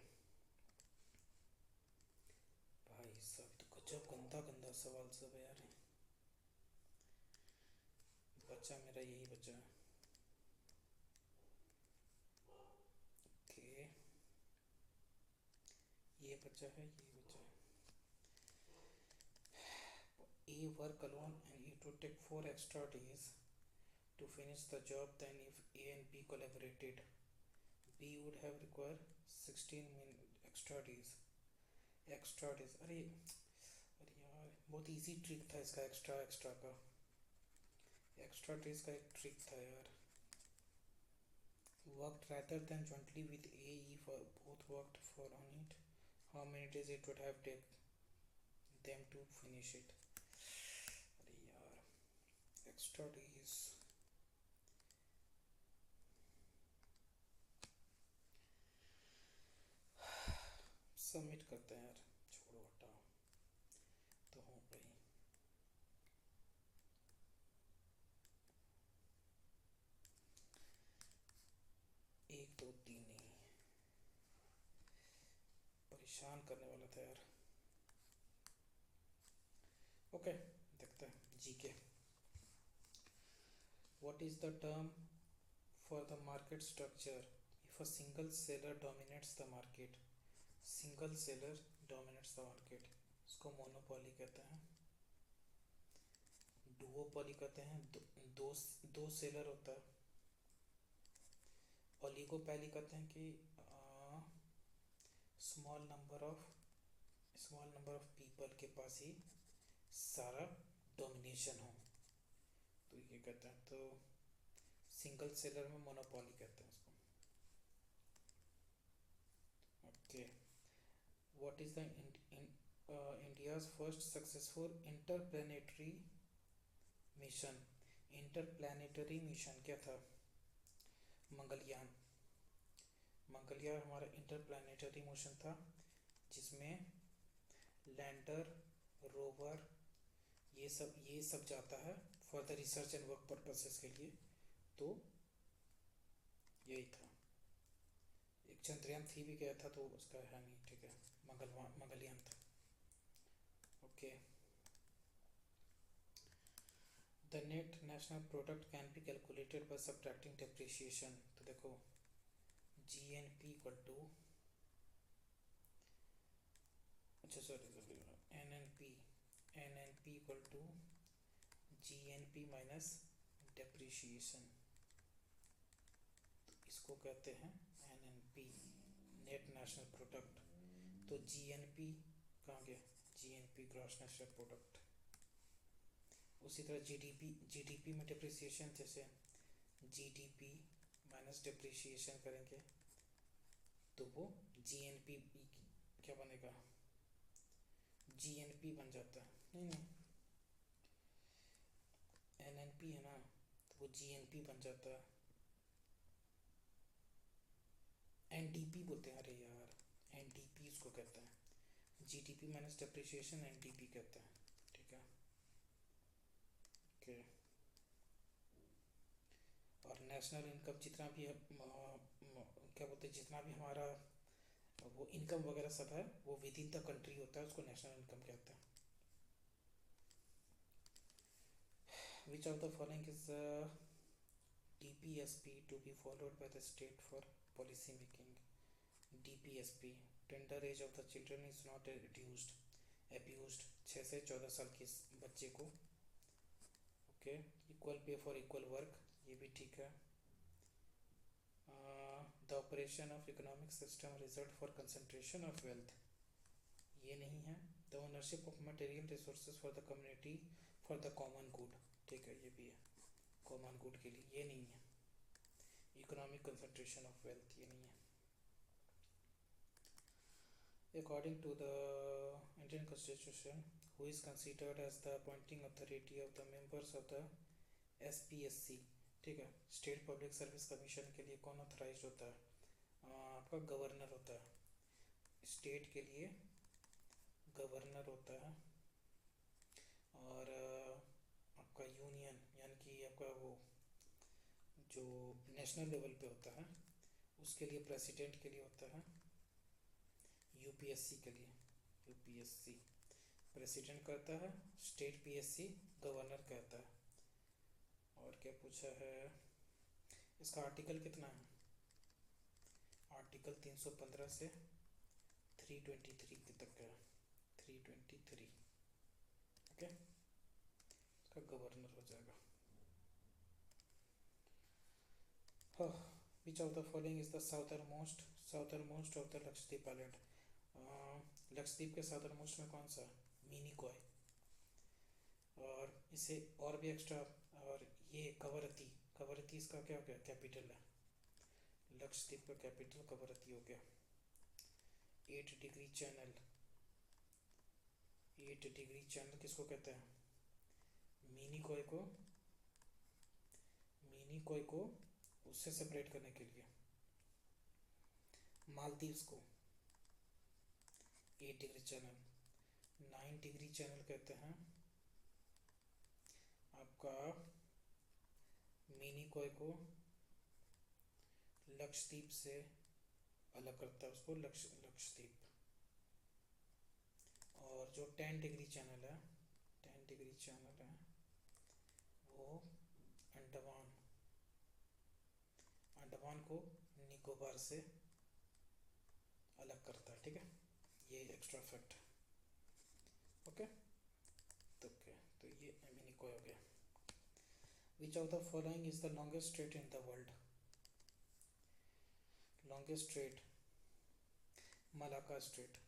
भाई सब तो गजब गंदा गंदा सवाल सब है यार. बचा मेरा यही बचा है. ओके, ये बचा है, ये बचा है. A work alone and it would take 4 extra days to finish the job than if A and B collaborated. B would have required 16 extra days. Extra days, अरे अरे यार बहुत इजी ट्रिक था इसका, एक्स्ट्रा एक्स्ट्रा का, extra days का एक trick था यार. Worked rather than jointly with AE for both worked for on it. How many days it would have taken them to finish it? अरे यार एक्स्ट्रा डेज. सबमिट करते हैं यार, छोड़ो हटाओ, तो हो गई. 1 2 3 नहीं, परेशान करने वाला था यार. ओके देखते हैं GK. What is the term for the market structure if a single seller dominates the market? Single seller dominates the market, इसको मोनोपोली कहते हैं. डुओपोली कहते हैं, दो दो सेलर होता है. ओलिगोपोली कहते हैं कि स्मॉल नंबर ऑफ पीपल के पास ही सारा डोमिनेशन हो, तो ये कहते हैं. तो सिंगल सेलर में मोनोपोली कहते हैं उसको. Okay. What is the India's first successful interplanetary mission? Interplanetary mission क्या था? मंगलयान. मंगलयान हमारा इंटरप्लेनेटरी मिशन था, जिसमें लैंडर, रोवर, ये सब जाता है for the research and work purposes के लिए. तो यही था. एक चंद्रयान 3 भी गया था, तो उसका है नहीं. ठीक है, मंगलयान था. Okay. The net national product can be calculated by subtracting depreciation. तो देखो GNP इक्वल टू, अच्छा sorry NNP equal to GNP minus depreciation. तो इसको कहते हैं NNP, नेट नेशनल प्रोडक्ट. तो GNP कहाँ गया? GNP gross national product. उसी तरह GDP में डिप्रिसिएशन, जैसे GDP माइनस डिप्रिसिएशन करेंगे तो वो GNP क्या बनेगा? GNP बन जाता है. नहीं, NNP है ना, तो वो GNP बन जाता है. NDP बोलते हैं, अरे यार NDP उसको कहते हैं. GDP माइनस डिप्रिसिएशन NDP कहते हैं. ठीक है. ओके. और नेशनल इनकम जितना भी है, क्या बोलते हैं, जितना भी हमारा वो इनकम वगैरह सब है, वो विद इन द कंट्री होता है, उसको नेशनल इनकम कहते हैं. विच of the following is DPSP to be followed by the state for policy making? DPSP, tender as of the children is not reduced, abused. 6 से 14 साल के बच्चे को. Okay. Equal pay for equal work, ये भी ठीक है. The operation of economic system result for concentration of wealth, ये नहीं है. The ownership of material resources for the community for the common good, ठीक है, ये भी है कॉमन गुड के लिए, ये नहीं है. इकोनॉमिक कंसंट्रेशन ऑफ वेल्थ, ये नहीं है. According to the Indian Constitution, who is considered as the appointing authority of the members of the SPSC? ठीक है. स्टेट पब्लिक सर्विस कमीशन के लिए कौन ऑथराइज होता है? आपका गवर्नर होता है. स्टेट के लिए गवर्नर होता है. और आपका यूनियन यानी कि आपका वो जो नेशनल लेवल पे होता है, उसके लिए प्रेसिडेंट के लिए होता है. UPSC के लिए UPSC प्रेसिडेंट करता है, स्टेट PSC गवर्नर कहता है. और क्या पूछा है? इसका आर्टिकल कितना है? आर्टिकल 315 से 323 तक का है. 323. ओके. इसका गवर्नर हो जाएगा. Which of the following is the southernmost of the Lakshadweep island? Lakshadweep के साउदर्नमोस्ट में कौन सा? मिनिकॉय। और इसे और भी एक्स्ट्रा, और ये कवरत्ती, कवरत्ती इसका क्या हो गया? कैपिटल है। लक्षद्वीप का कैपिटल कवरत्ती हो गया। 8 डिग्री चैनल, 8 डिग्री चैनल किसको कहते हैं? मिनिकॉय को, मिनिकॉय को उससे सेपरेट करने के लिए। मालदीव्स को 8 डिग्री चैनल, 9 डिग्री चैनल कहते हैं आपका मिनिकॉय को, लक्षद्वीप से अलग करता है उसको लक्षद्वीप। और जो 10 डिग्री चैनल है, 10 डिग्री चैनल है वो अंडमान, अंडमान को निकोबार से अलग करता है। ठीक है, ये एक्स्ट्रा फैक्ट। ओके, तो ये मिनिकॉय हो गया। विच of the following is the longest straight in the world? Longest straight Malacca strait.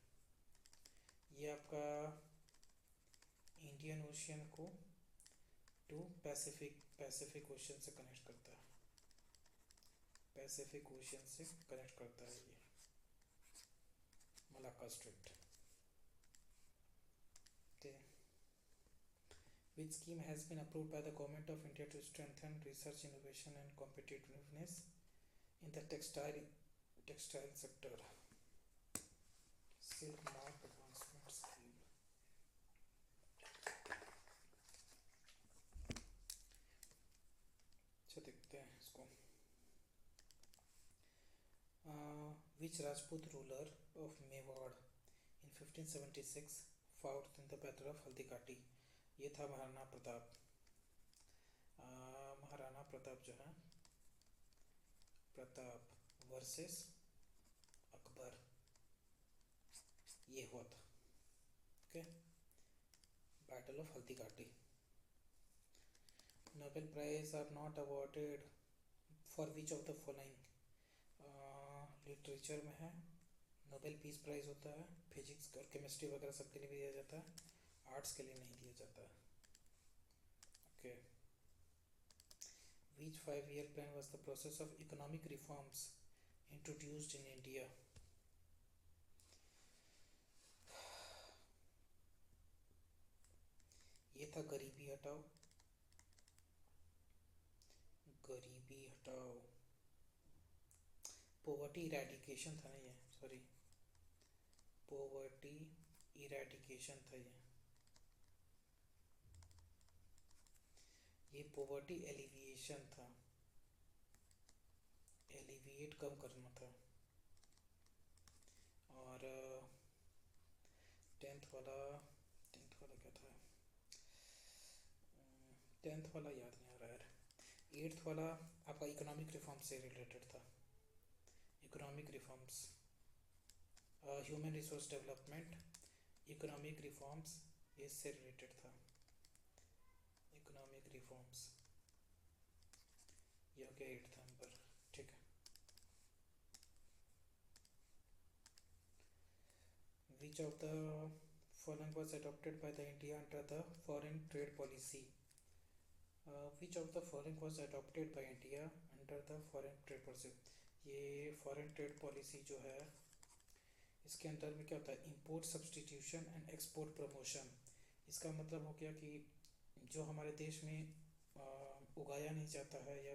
ये आपका इंडियन ओशियन को टू पैसिफिक ओशियन से कनेक्ट करता है, पैसिफिक ओशियन से कनेक्ट करता है ये Malacca strait. Which scheme has been approved by the Government of India to strengthen research, innovation and competitiveness in the textile sector? Silk Mark Advancement Scheme. अच्छा देखते हैं इसको। Which Rajput ruler of Mewar in 1576 fought in the Battle of Haldighati? ये था महाराणा प्रताप। महाराणा प्रताप जो है, Pratap versus Akbar, ये हुआ था। Okay, battle of Haldighati. Nobel prize are not awarded for which of the following? Literature में है, नोबेल पीस प्राइज होता है, फिजिक्स और केमिस्ट्री वगैरह सबके लिए भी दिया जाता है, आर्ट्स के लिए नहीं दिया जाता है। Okay, which 5-year plan was the process of economic reforms introduced in India? ये था गरीबी हटाओ, गरीबी हटाओ, पोवर्टी इरेडिकेशन था ना ये, सॉरी पोवर्टी इरेडिकेशन था ये पोवर्टी एलिविएशन था, एलिविएट कम करना था। और टेंथ वाला क्या था? टेंथ वाला याद नहीं आ रहा है। 8th वाला आपका इकोनॉमिक रिफॉर्म से रिलेटेड था, economic reforms, human resource development, economic reforms, इससे रिलेटेड था इकोनॉमिक रिफॉर्म्स। ये हो गया 8th नंबर। ठीक है, विच of the following was adopted by the India under the foreign trade policy? Which of the following was adopted by India under the foreign trade policy? ये foreign trade policy जो है, इसके अंदर में क्या होता है? Import substitution and export promotion. इसका मतलब हो गया कि जो हमारे देश में उगाया नहीं जाता है या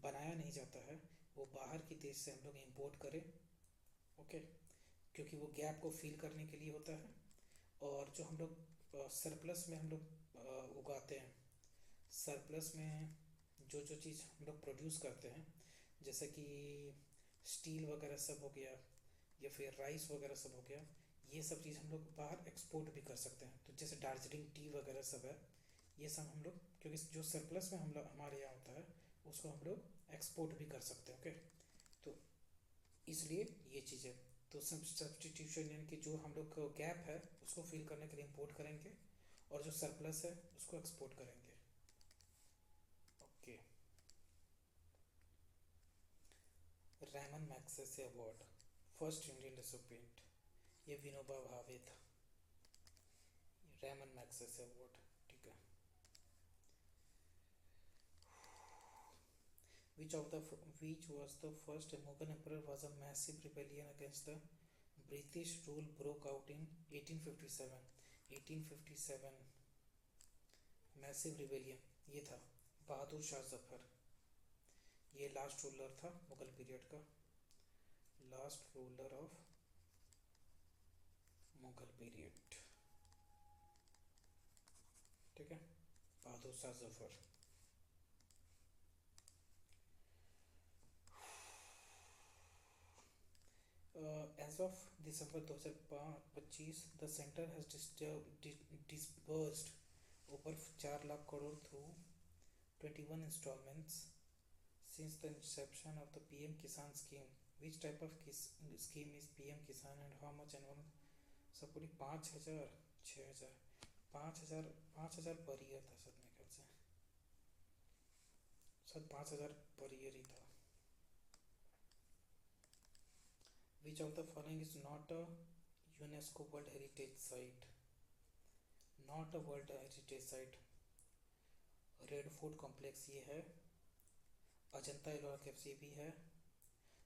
बनाया नहीं जाता है, वो बाहर के देश से हम लोग इंपोर्ट करें। ओके, क्योंकि वो गैप को फिल करने के लिए होता है। और जो हम लोग सरप्लस में हम लोग उगाते हैं, सरप्लस में जो चीज़ हम लोग प्रोड्यूस करते हैं, जैसे कि स्टील वगैरह सब हो गया, या फिर राइस वगैरह सब हो गया, ये सब चीज़ हम लोग बाहर एक्सपोर्ट भी कर सकते हैं। तो जैसे दार्जिलिंग टी वगैरह सब है, ये सब हम लोग, क्योंकि जो सरप्लस में हम लोग हमारे यहाँ होता है, उसको हम लोग एक्सपोर्ट भी कर सकते हैं। ओके, तो इसलिए ये चीज़ है। तो सब्सटीट्यूशन यानी कि जो हम लोग का गैप है उसको फिल करने के लिए इंपोर्ट करेंगे, और जो सरप्लस है उसको एक्सपोर्ट करेंगे। Okay, Ramon Magsaysay award, first Indian recipient, ये विनोबा भावे था, रेमन मैग्सेसे अवार्ड। ठीक है। Which was the first Mughal emperor was a massive rebellion against the British rule broke out in 1857। 1857 massive rebellion ये था बहादुर शाह जफर। ये लास्ट रूलर था Mughal period का, last ruler of Mughal period. ठीक है, Bahadur Shah Zafar. As of December 2025, the center has disbursed over 4 lakh crore through 21 installments since the inception of the PM Kisan scheme. Which type of scheme is PM Kisan and how much annual support? 5,000, 6,000, 5,000, 5,000 per year था sir, मेरे ख्याल से sir 5,000 per year ही था। Which of the following is not a UNESCO World Heritage Site? Not a World Heritage Site। Red fort complex ये है, Ajanta Ellora caves ये भी है,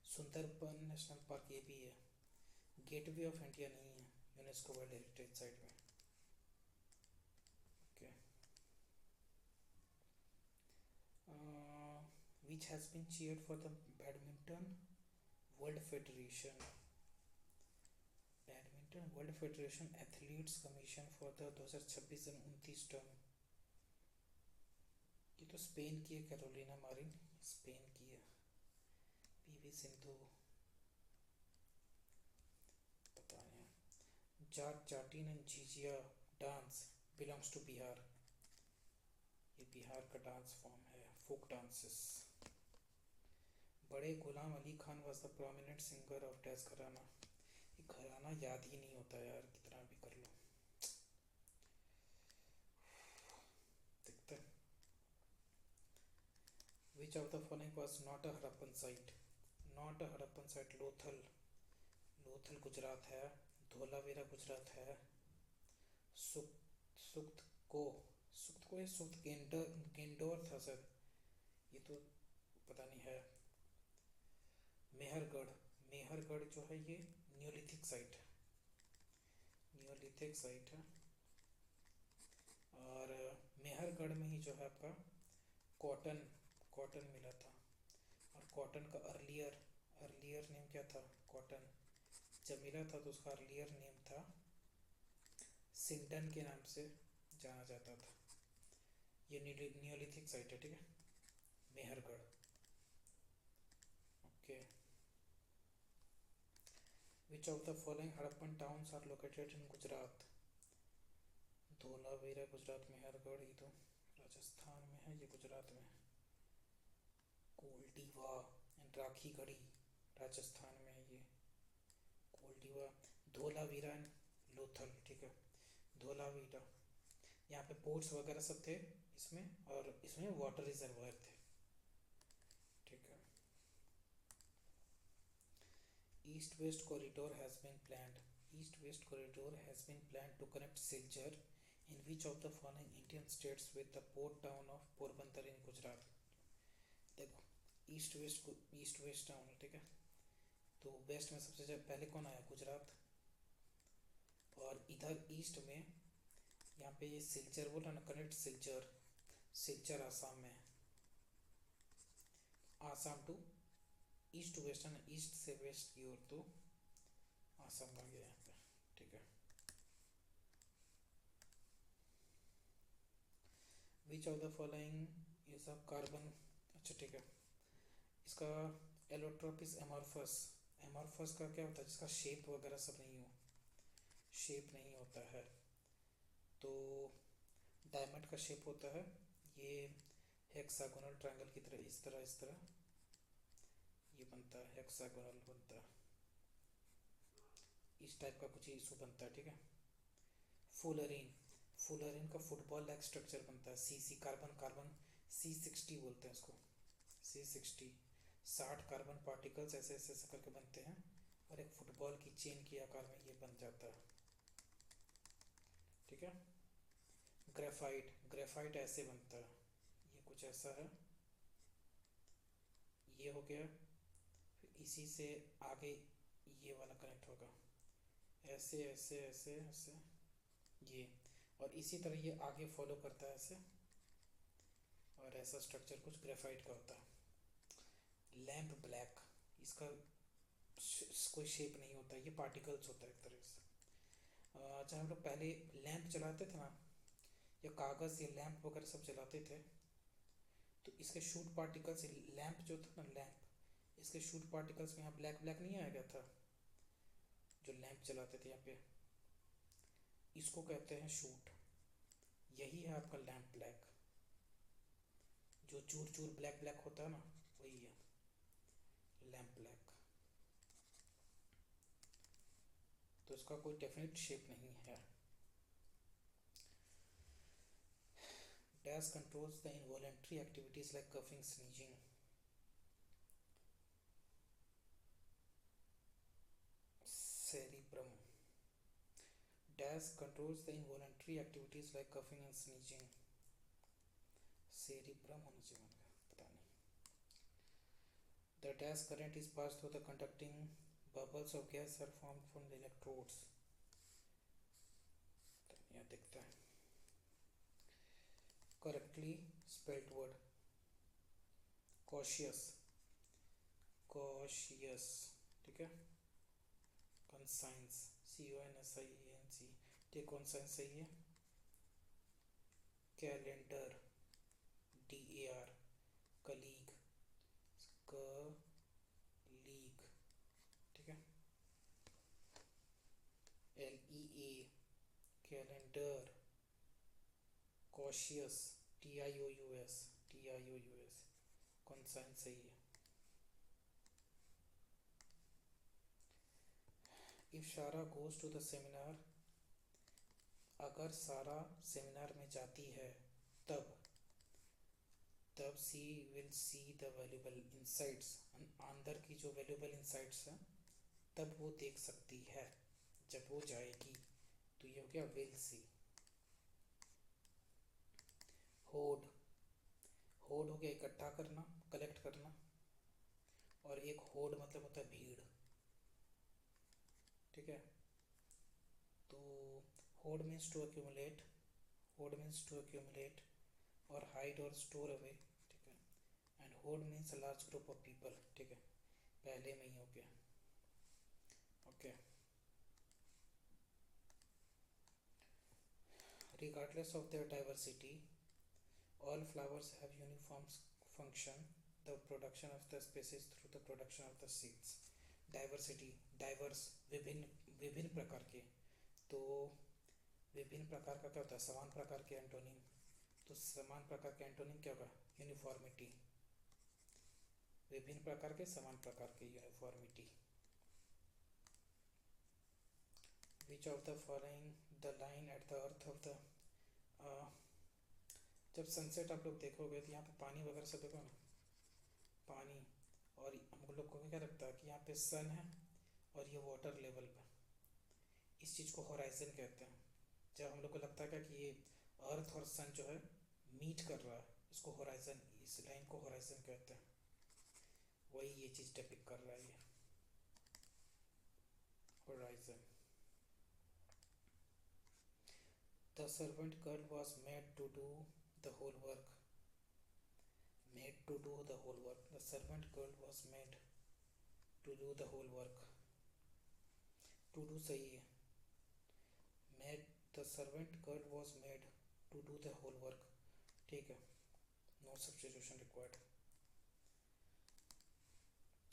सुंदरबन नेशनल पार्क ये भी है। गेटवे ऑफ इंडिया नहीं है यूनेस्को वर्ल्ड हेरिटेज साइट में। Okay. Which has been chaired for the badminton world federation, badminton world federation athletes commission for the 2026-29 term. ये तो स्पेन की है, कैरोलिना मारिन स्पेन की है। पीवी सिंधु पता नहीं। Jat Jatin and Jhijhiya dance belongs to Bihar, ये बिहार का डांस फॉर्म है, folk dances. Bade Ghulam Ali Khan was the prominent singer of dash gharana. ये घराना याद ही नहीं होता यार, कितना भी कर लो। देखते। विच of the following was not a Harappan site? Not a Harappan site Lothal, Lothal Gujarat है, धोलावीरा गुजरात है, सुक्त को ये सुक्त गेंडोर था सर, ये तो पता नहीं है। मेहरगढ़, मेहरगढ़ जो है ये न्योलिथिक साइट है, न्योलिथिक साइट है। और मेहरगढ़ में ही जो है आपका कॉटन, कॉटन मिला था। और कॉटन का अर्लियर अर्लियर नेम क्या था? कॉटन जब मिला था तो उसका अर्लियर नेम था सिंडन के नाम से जाना जाता था। ये न्योलिथिक साइट है। ठीक है, Mehrgarh. Okay. Which of the following Harappan towns are located in Gujarat? Dholavira Gujarat, Mehrgarh ये तो राजस्थान में है, ये गुजरात में। कोल्डीवा एंड राखीगढ़ी राजस्थान में है ये। कोल्डीवा, धोलावीरा एंड लोथल। ठीक है, धोलावीरा यहाँ पे पोर्ट्स वगैरह सब थे इसमें, और इसमें वाटर रिजर्वायर थे। ठीक है। East West corridor has been planned. East West corridor has been planned to connect Silchar in which of the following Indian states with the port town of Porbandar in Gujarat? देखो east west town है। ठीक है, तो waste में सबसे पहले कौन आया? गुजरात। और इधर ईस्ट में यहाँ पे ये सिलचर बोला ना, कनेक्ट सिलचर, सिलचर आसाम में, Assam to east to west है ना, ईस्ट से वेस्ट की ओर तो आसाम आ गया यहाँ पे। ठीक है। विच of the following is a carbon, अच्छा ठीक है, इसका एलोट्रोपिस एमॉर्फस, एमॉर्फस का क्या होता है? जिसका शेप वगैरह सब नहीं हो, शेप नहीं होता है। तो डायमंड का शेप होता है, ये हेक्सागोनल ट्रायंगल की तरह, इस तरह ये बनता है, हेक्सागोनल बनता है, इस टाइप का कुछ इशू बनता है। ठीक है। फुलरीन, फुलरीन का फुटबॉल लाइक स्ट्रक्चर बनता है, सी कार्बन, कार्बन C60 बोलते हैं इसको, C60, 60 कार्बन पार्टिकल्स ऐसे ऐसे करके बनते हैं और एक फुटबॉल फुटबॉल की चेन के आकार में ये बन जाता है। ठीक है। ग्रेफाइट, ग्रेफाइट ऐसे बनता है, ये कुछ ऐसा है, ये हो गया। फिर इसी से आगे ये वाला कनेक्ट होगा, ऐसे ऐसे ऐसे ऐसे ये, और इसी तरह ये आगे फॉलो करता है ऐसे, और ऐसा स्ट्रक्चर कुछ ग्रेफाइट का होता है। लैम्प ब्लैक, इसका कोई शेप नहीं होता, ये पार्टिकल्स होता है एक तरह से। जब हम लोग पहले लैंप जलाते थे ना, या कागज़ या लैंप वगैरह सब जलाते थे, तो इसके शूट पार्टिकल्स, लैंप जो था ना लैंप, इसके शूट पार्टिकल्स में यहाँ ब्लैक ब्लैक नहीं आया गया था, जो लैंप जलाते थे यहाँ पे, इसको कहते हैं शूट। यही है आपका लैंप ब्लैक, जो चूर चूर ब्लैक ब्लैक होता है ना, वही है लैंप ब्लैक। तो इसका कोई डेफिनेट शेप नहीं है। Dash controls the involuntary activities like coughing, sneezing. cerebrum dash controls the involuntary activities like coughing and sneezing। cerebrum होना चाहिए, पता नहीं। the dash current is passed through the conducting bubbles of gas are formed from the electrodes। यहाँ दिखता है। correctly spelled word cautious, cautious, ठीक है। conscience, CONSIENC, ये conscience सही है। calendar, DAR, colleague, colleague, ठीक है। LEA, calendar, cautious, TIOUS, TIOUS, conscience सही है। If Shara goes to the seminar, अगर सारा सेमिनार में जाती है तब she will see the valuable insights, अंदर की जो valuable insights हैं तब वो देख सकती है जब वो जाएगी। तो ये हो गया will see। होड, होड हो गया इकट्ठा करना, कलेक्ट करना, और एक होड मतलब होता है भीड़, ठीक है। तो होड मीन्स टू एक्यूमुलेट, होड मीन्स टू एक्यूमुलेट और हाइड और स्टोर अवे, ठीक है। एंड होड means a large group of people, ठीक है, पहले में ही हो गया। Okay. Regardless of their diversity, all flowers have uniform function, the production of the species through the production of the seeds। Diversity, diverse, विभिन्न, विभिन्न प्रकार के, तो विभिन्न प्रकार का क्या होता है, समान प्रकार के एंटोनिम। तो समान प्रकार के एंटोनिम क्या होगा, यूनिफॉर्मिटी। विभिन्न प्रकार के, समान प्रकार के, uniformity. Which of the following the line at the earth of the, जब सनसेट आप लोग देखोगे तो यहाँ पे पानी वगैरह सब देखो ना, पानी, और हम लोग को क्या लगता है कि यहाँ पे सन है और ये वाटर लेवल पे, इस चीज़ को होराइजन कहते हैं। जब हम लोग को लगता है कि ये अर्थ और सन जो है मीट कर रहा है, इसको होराइजन, इस लाइन को होराइजन कहते हैं। वही ये चीज़ डिपिक्ट कर रहा है, ये horizon. The servant girl was made to do the whole work, made to do the whole work, the servant girl was made to do the whole work। to do सही है, made, the servant girl was made to do the whole work, ठीक है, no substitution required।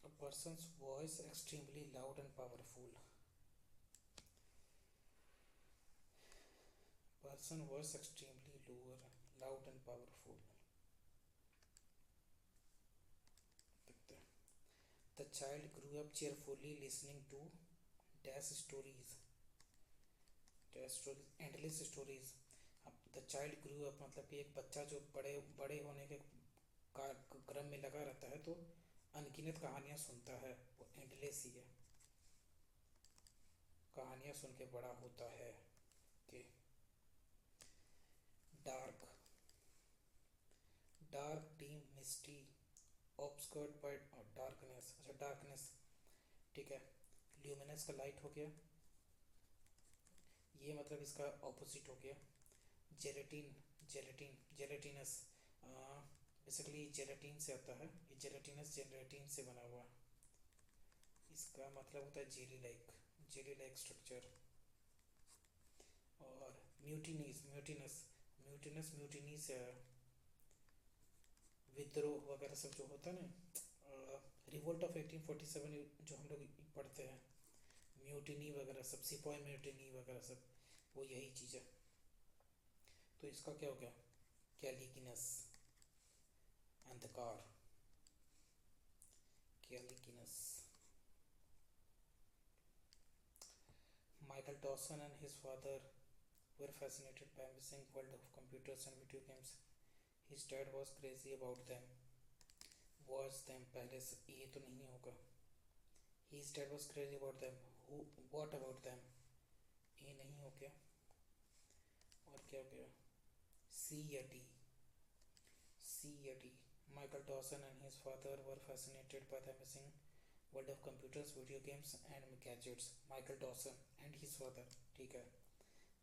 a person's voice extremely loud and powerful, person voice extremely lower, loud and powerful। The child grew up cheerfully listening to dash stories, dash stories, endless stories। अब the child grew up मतलब कि एक बच्चा जो बड़े बड़े होने के क्रम में लगा रहता है, तो अनगिनत कहानियाँ सुनता है, वो एंडलेस ही है। सुन के बड़ा होता है। के डार्क, डार्क डीम मिस्टी ऑब्सकर्ड बाय डार्कनेस। अच्छा डार्कनेस, ठीक है। ल्यूमिनस का लाइट हो गया, ये मतलब इसका ऑपोजिट हो गया। जेलेटिन, जेलेटिनस, बेसिकली जेलेटिन से आता है, ये जेलेटिनस जेलेटिन से बना हुआ। इसका मतलब होता है जेली लाइक स्ट्रक्चर। और म्यूटिनीस, म्यूटिनी से विद्रोह वगैरह सब जो होता है ना, रिवोल्ट ऑफ 1847 जो हम लोग पढ़ते हैं, म्यूटिनी वगैरह सब, सिपॉय म्यूटिनी वगैरह सब, वो यही चीज़ है। तो इसका क्या हो गया, कैलिगिनस, अंधकार, कैलिगिनस। Michael Dawson and his father were fascinated by missing world of computers and video games. His dad was crazy about them. Was them पहले से ये तो नहीं होगा। His dad was crazy about them. Who? What about them? ये नहीं हो गया। और क्या हो गया? C या D? C या D? Michael Dawson and his father were fascinated by the missing world of computers, video games and gadgets. Michael Dawson and his father, ठीक है।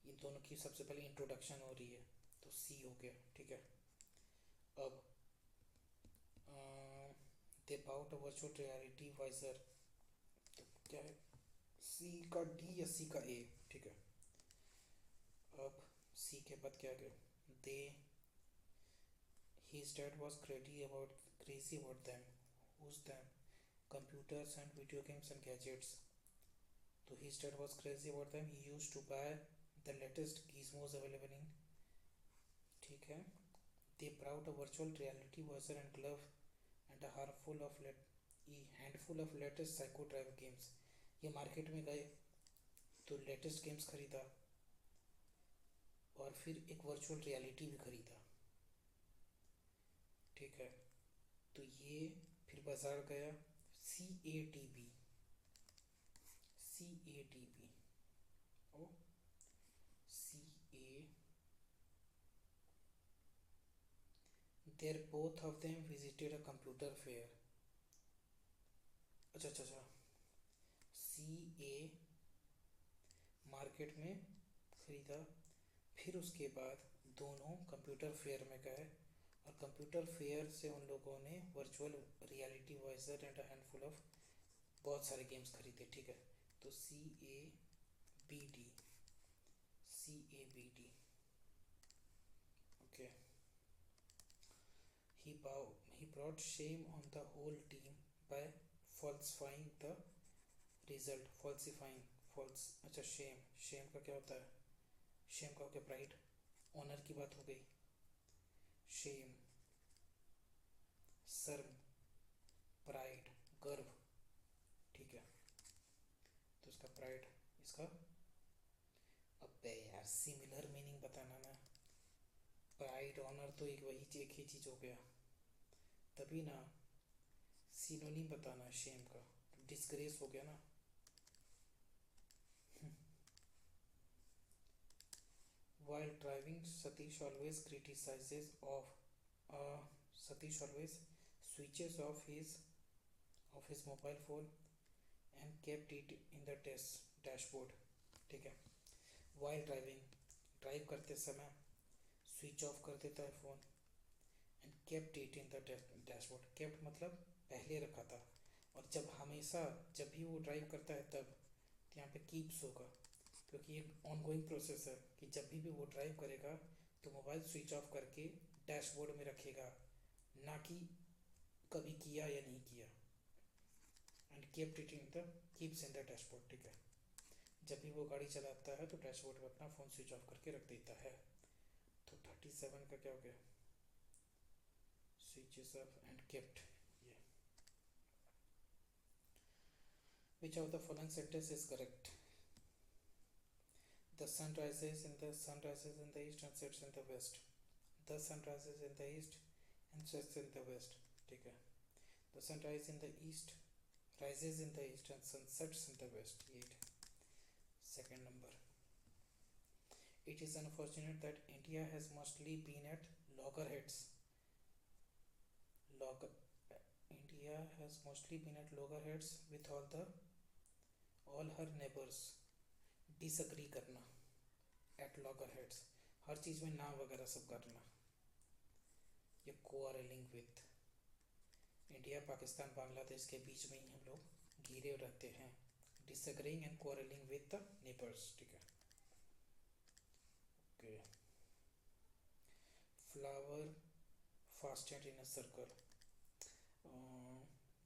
इन दोनों की सबसे पहले इंट्रोडक्शन हो रही है, तो सी हो गया, ठीक है। अब दे बाउट वर्चुअल रियलिटी वाइजर, तो क्या है, सी का डी या सी का ए, ठीक है। अब सी के बाद क्या गया, दे his dad was crazy about them. Who's them? Computers and video games and gadgets. So his dad was crazy about them. He used to buy the latest gizmos available in, ठीक है। They brought a virtual reality visor and glove and a handful of latest psycho drive games. ये market में गए तो latest games खरीदा और फिर एक वर्चुअल रियलिटी भी खरीदा, ठीक है। तो ये फिर बाजार गया, CATB, CATB, or CA, there both of them visited a computer fair. अच्छा अच्छा अच्छा, CA मार्केट में खरीदा, फिर उसके बाद दोनों कंप्यूटर फेयर में गए और कंप्यूटर फेयर से उन लोगों ने virtual reality visor and handful of बहुत सारे गेम्स खरीदे, ठीक है। तो CABD, CABD, okay. He brought shame on the whole team by falsifying the result. अच्छा शेम का क्या होता है, शेम का हो गया प्राइड, ऑनर की बात हो गई, शेम, शर्म, प्राइड, गर्व, ठीक है। तो इसका प्राइड, इसका, अबे यार सिमिलर मीनिंग बताना ना, प्राइड ऑनर तो एक ही चीज हो गया, तभी ना सिनोनिम बताना शेम का, डिस्ग्रेस हो गया ना। While driving, Satish always switches off his mobile phone and kept it in the dashboard, ठीक है। While driving, ड्राइव करते समय स्विच ऑफ कर देता है phone, and kept it in the dashboard. Kept मतलब पहले रखा था, और जब हमेशा जब भी वो ड्राइव करता है तब, तो यहाँ पे कीप्स होगा, क्योंकि ये ऑनगोइंग प्रोसेस है कि जब भी वो ड्राइव करेगा तो मोबाइल स्विच ऑफ करके डैशबोर्ड में रखेगा, ना कि कभी किया या नहीं किया। And kept it in the keeps in the dashboard, ठीक है। जब भी वो गाड़ी चलाता है तो डैशबोर्ड में अपना फ़ोन स्विच ऑफ करके रख देता है। तो 37 का क्या हो गया, switches off and kept, yeah. Which of the following sentence is correct? The sun rises in the east and sets in the west. The sun rises in the east and sets in the west, ठीक है। The sun rises in the east and sun sets in the west, ये Second number, it is unfortunate that India has mostly been at loggerheads. Log India has mostly been at loggerheads with all her neighbors. Disagree करना, at loggerheads, हर चीज़ में ना वगैरह सब करना, ये quarreling with. India Pakistan Bangladesh के बीच में ही हम लोग घिरे रहते हैं. Disagreeing and quarreling with the neighbors. ठीक है. Okay. Flower fastened in a circle.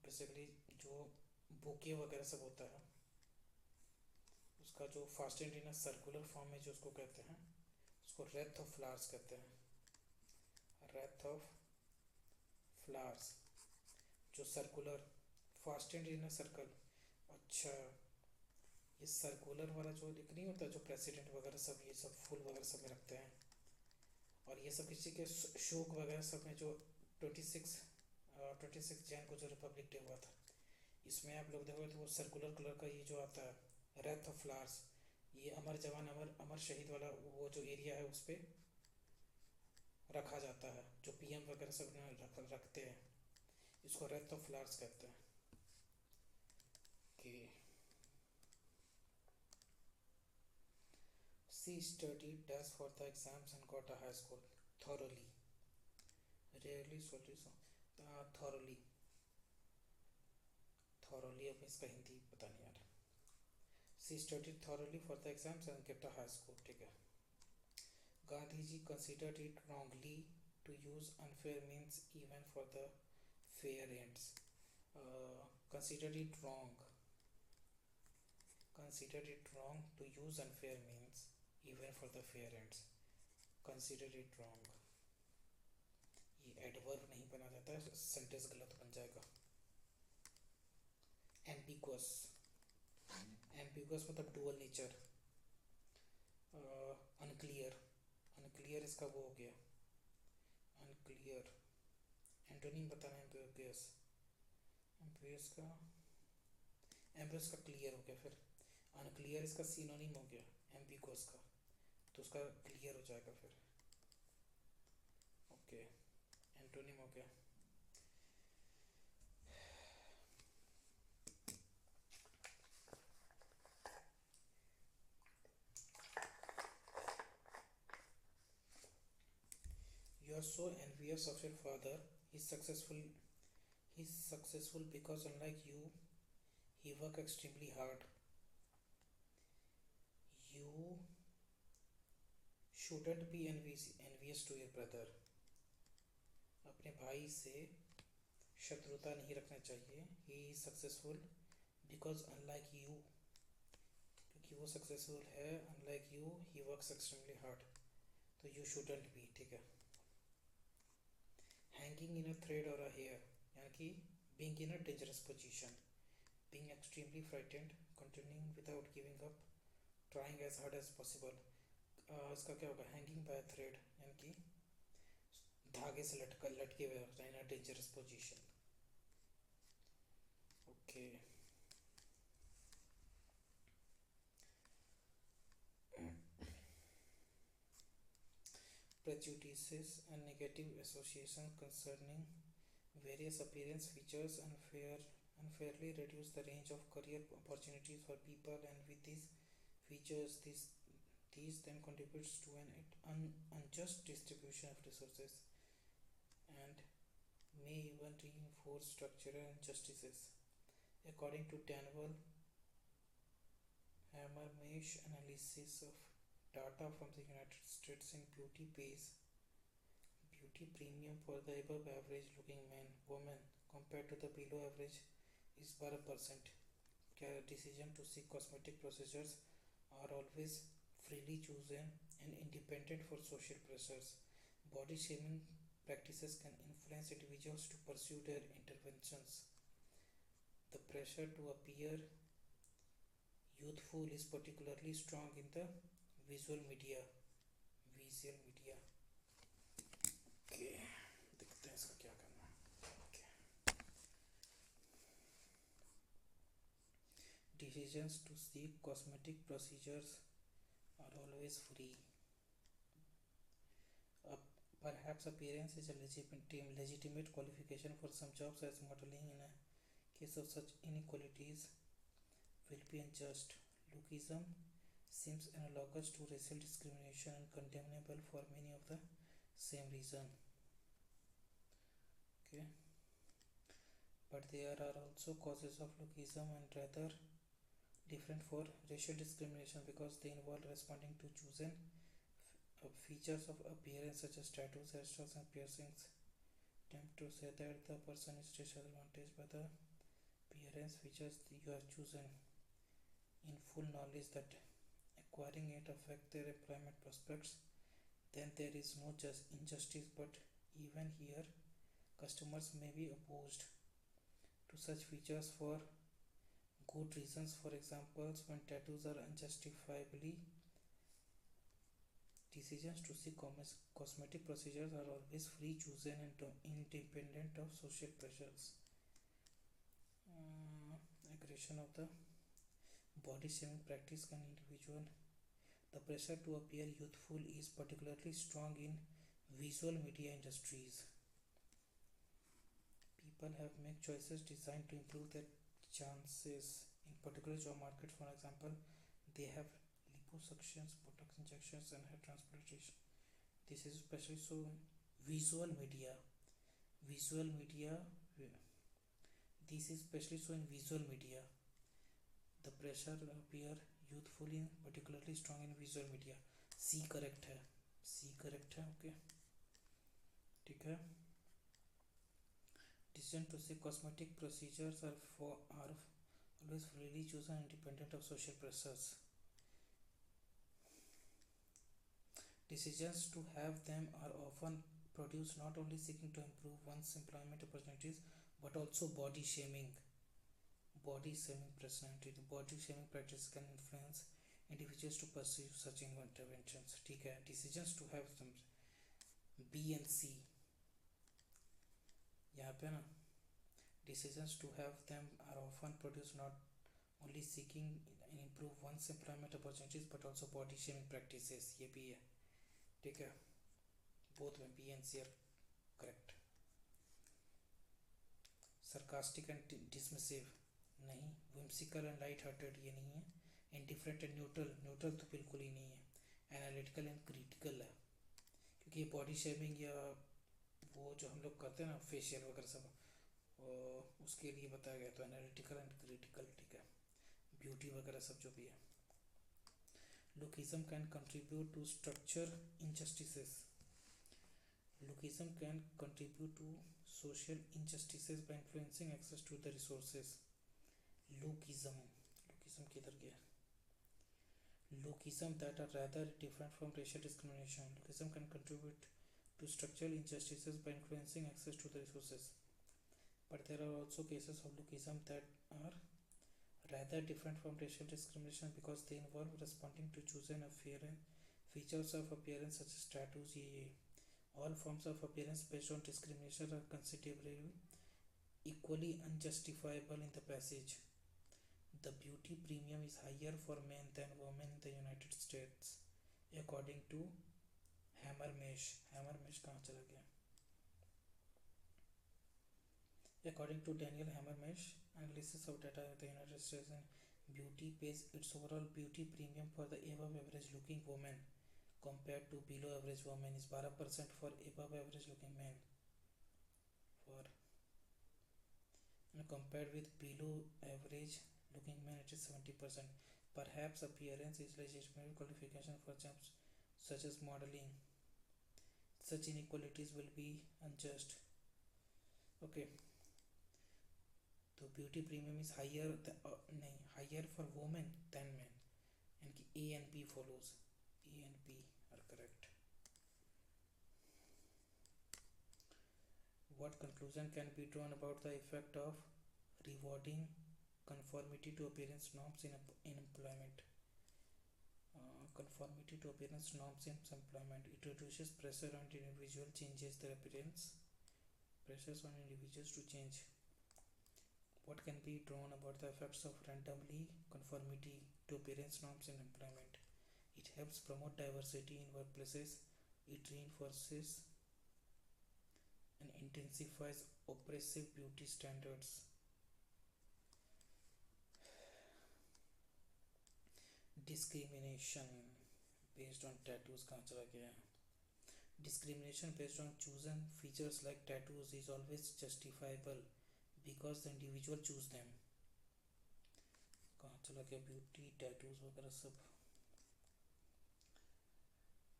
Basically जो बुके वगैरह सब होता है उसका जो फास्टेंड इन सर्कुलर फॉर्म में जो उसको कहते हैं उसको रेथ ऑफ फ्लावर्स कहते हैं. रेथ ऑफ फ्लावर्स जो सर्कुलर फास्टेंड इन सर्कल. अच्छा, ये सर्कुलर वाला जो लिख नहीं होता जो प्रेसिडेंट वगैरह सब ये सब फूल वगैरह सब में रखते हैं और ये सब किसी के शोक वगैरह सब में जो 26 जैन को जो रिपब्लिक डे हुआ था इसमें आप लोग देखोगे तो वो सर्कुलर कलर का ये जो आता है रेथ ऑफ फ्लावर्स, ये अमर जवान अमर शहीद वाला वो जो एरिया है उस पर रखा जाता है जो पीएम वगैरह सब रखते हैं. इसको रेथ ऑफ फ्लावर्स कहते हैं. कि she studied dash for the exams and got a high score. Thoroughly, rarely solely so. Thoroughly अब इसका हिंदी पता नहीं यार. She studied thoroughly for the exams and get a high score. ठीक है. Gandhi ji considered it wrongly to use unfair means even for the fair ends. Considered it wrong to use unfair means even for the fair ends. Consider it wrong, ये adverb नहीं बना जाता है, sentence गलत बन जाएगा. Ambiguous मतलब dual nature. Unclear इसका वो हो गया. अनक्लियर एंटोनिम बताना है. एम्बिगुअस का क्लियर हो गया. फिर अनक्लियर इसका सिनोनिम हो गया एम्बिगुअस का, तो उसका क्लियर हो जाएगा फिर. ओके, एंटोनिम हो गया. You are so envious of your father. He's successful because unlike you, he work extremely hard. You shouldn't be envious to your brother. अपने भाई से शत्रुता नहीं रखना चाहिए. He is successful because unlike you, क्योंकि वो सक्सेसफुल है. unlike you, he works extremely hard. तो you shouldn't be. ठीक है. Hanging in a thread or a hair, यानी कि being in a dangerous position, being extremely frightened, continuing without giving up, trying as hard as possible. इसका क्या होगा? Hanging by a thread यानी कि धागे से लटके हुए in a dangerous position. Okay. Prejudices and negative associations concerning various appearance features unfairly reduce the range of career opportunities for people, and with these features these then contributes to an unjust distribution of resources and may even reinforce structural injustices. According to Danville Hammermesh analysis of data from the United States in beauty premium for the above average looking woman compared to the below average is 12%. Decision to seek cosmetic procedures are always freely chosen and independent for social pressures. Body shaming practices can influence individuals to pursue their interventions. The pressure to appear youthful is particularly strong in the visual media. Okay, देखते हैं इसका क्या करना है. Okay. Decisions to seek cosmetic procedures are always free. Uh, Perhaps appearance is a legitimate qualification for some jobs as modeling. In a case of such inequalities, will be unjust. Lookism seems analogous to racial discrimination and condemnable for many of the same reason. Okay, but there are also causes of lookism and rather different for racial discrimination because they involve responding to chosen features of appearance such as tattoos, hairstyles, and piercings. Attempt to say that the person is disadvantaged by the appearance features you have chosen in full knowledge that acquiring it affect their employment prospects, then there is no just injustice. But even here, customers may be opposed to such features for good reasons. For examples, when tattoos are unjustifiably, decisions to seek cosmetic procedures are always free, chosen, and independent of social pressures. Aggression of the body shaming practice can individual. The pressure to appear youthful is particularly strong in visual media industries. People have made choices designed to improve their chances in particular job market. For example, they have liposuctions, botox injections, and hair transplantation. This is especially so in visual media. Visual media. This is especially so in visual media. The pressure to appear youthful in particularly strong in visual media. C correct है, C correct है. Okay, ठीक है. Decision to seek cosmetic procedures are always freely chosen independent of social pressures. Decisions to have them are often produced not only seeking to improve one's employment opportunities but also body shaming. Body shaming personality. The body shaming practice can influence individuals to pursue such interventions. ठीक है. Decisions to have them B and C. यहाँ पे ना decisions to have them are often produced not only seeking and improve one's employment opportunities but also body shaming practices. ये भी है. ठीक है. Both में B and C are correct. Sarcastic and dismissive नहीं. Whimsical and light-hearted ये नहीं है. Indifferent and neutral तो बिल्कुल ही नहीं है. Analytical and critical है क्योंकि ये body shaming या वो जो हम लोग करते हैं ना फेशियल वगैरह सब उसके लिए बताया गया. तो एनालिटिकल एंड क्रिटिकल. ठीक है. ब्यूटी वगैरह सब जो भी है. Lookism can contribute to structural injustices. Lookism can contribute to social injustices by influencing access to the resources. Lookism किधर गया? Lookism that are rather different from racial discrimination. Lookism can contribute to structural injustices by influencing access to the resources. But there are also cases of lookism that are rather different from racial discrimination because they involve responding to chosen features of appearance such as tattoos. All forms of appearance based on discrimination are considerably equally unjustifiable in the passage. The beauty premium is higher for men than women in the United States, according to Hammermesh. Hammermesh कहाँ चला गया? According to Daniel Hammermesh, analysis of data of the United States and beauty pays its overall beauty premium for the above average looking woman compared to below average woman is 12% for above average looking men. For and compared with below average looking men it is 70%. Perhaps appearance is legitimate qualification for jobs such as modeling. Such inequalities will be unjust. Okay. तो beauty premium is higher नहीं higher for women than man यानी कि A and B follows. A and B are correct. What conclusion can be drawn about the effect of rewarding conformity to appearance norms in employment? Conformity to appearance norms in employment. It reduces pressure on the individual, changes their appearance. Pressures on individuals to change What can be drawn about the effects of randomly conformity to appearance norms in employment? It helps promote diversity in workplaces. It reinforces and intensifies oppressive beauty standards. Discrimination based on tattoos कहाँ चला गया? Discrimination based on chosen features like tattoos is always justifiable because the individual choose them. कहाँ चला गया beauty tattoos वगैरह सब?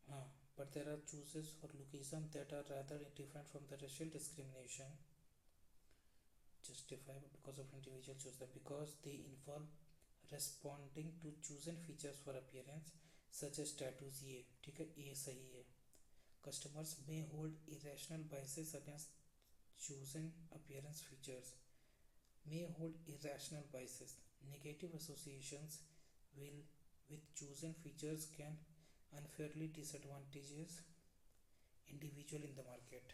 हाँ, but there are choices for lookism that are rather different from the racial discrimination. Justifiable because of individual choose them because they involve responding to chosen features for appearance such as tattoos. ये ठीक है, ये सही है. Customers may hold irrational biases against chosen appearance features. May hold irrational biases. Negative associations will with chosen features can unfairly disadvantages individual in the market.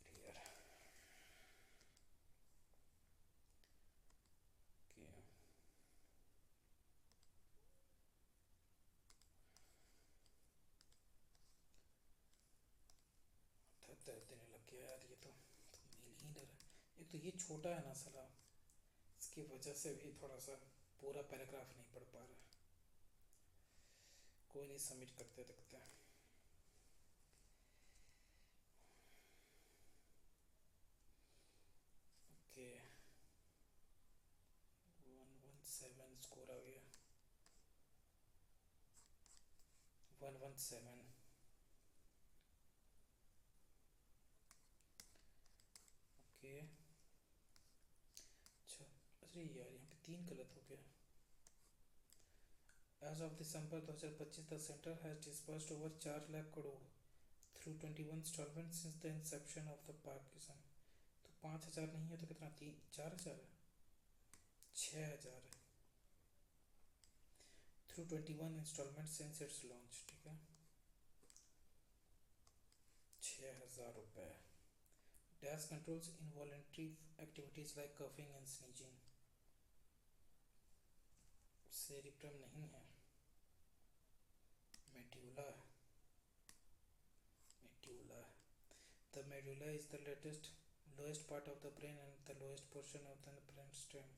Clear. Okay. दर्द देने लग गया यार, ये तो मिल ही नहीं रहा. एक तो ये छोटा है ना साला, इसकी वजह से भी थोड़ा सा पूरा पैराग्राफ नहीं पढ़ पा रहा. कोई नहीं, सबमिट करते देखते हैं. ओके, 117 स्कोर आ गया. 117. ओके, अच्छा. अरे यार, यहाँ पे 3 गलत हो गया. As of December 2025, the center has disbursed over 4 lakh crore through 21 installments since the inception of the Pakistan. तो 5,000 नहीं है तो कितना? 4,000 है, 6,000 है. Through 21 installments since its launch. ठीक है, 6,000 रुपये. Dash controls involuntary activities like coughing and sneezing. Cerebrum नहीं है, मेड्यूला है. Medulla. The medulla is the lowest part of the brain and the lowest portion of the brain stem,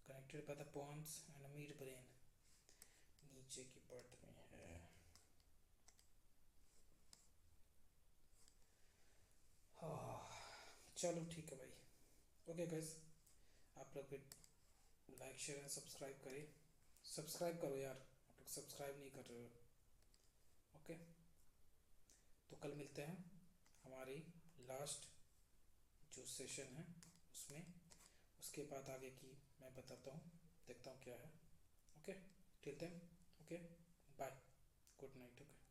connected by the pons and midbrain. नीचे की part में है. चलो ठीक है भाई. ओके गाइस, आप लोग भी लाइक शेयर एंड सब्सक्राइब करें. सब्सक्राइब करो यार, आप लोग सब्सक्राइब नहीं कर रहे हो. ओके, तो कल मिलते हैं हमारी लास्ट जो सेशन है उसमें. उसके बाद आगे की मैं बताता हूँ, देखता हूँ क्या है. Okay, till then, okay, bye, good night. Okay.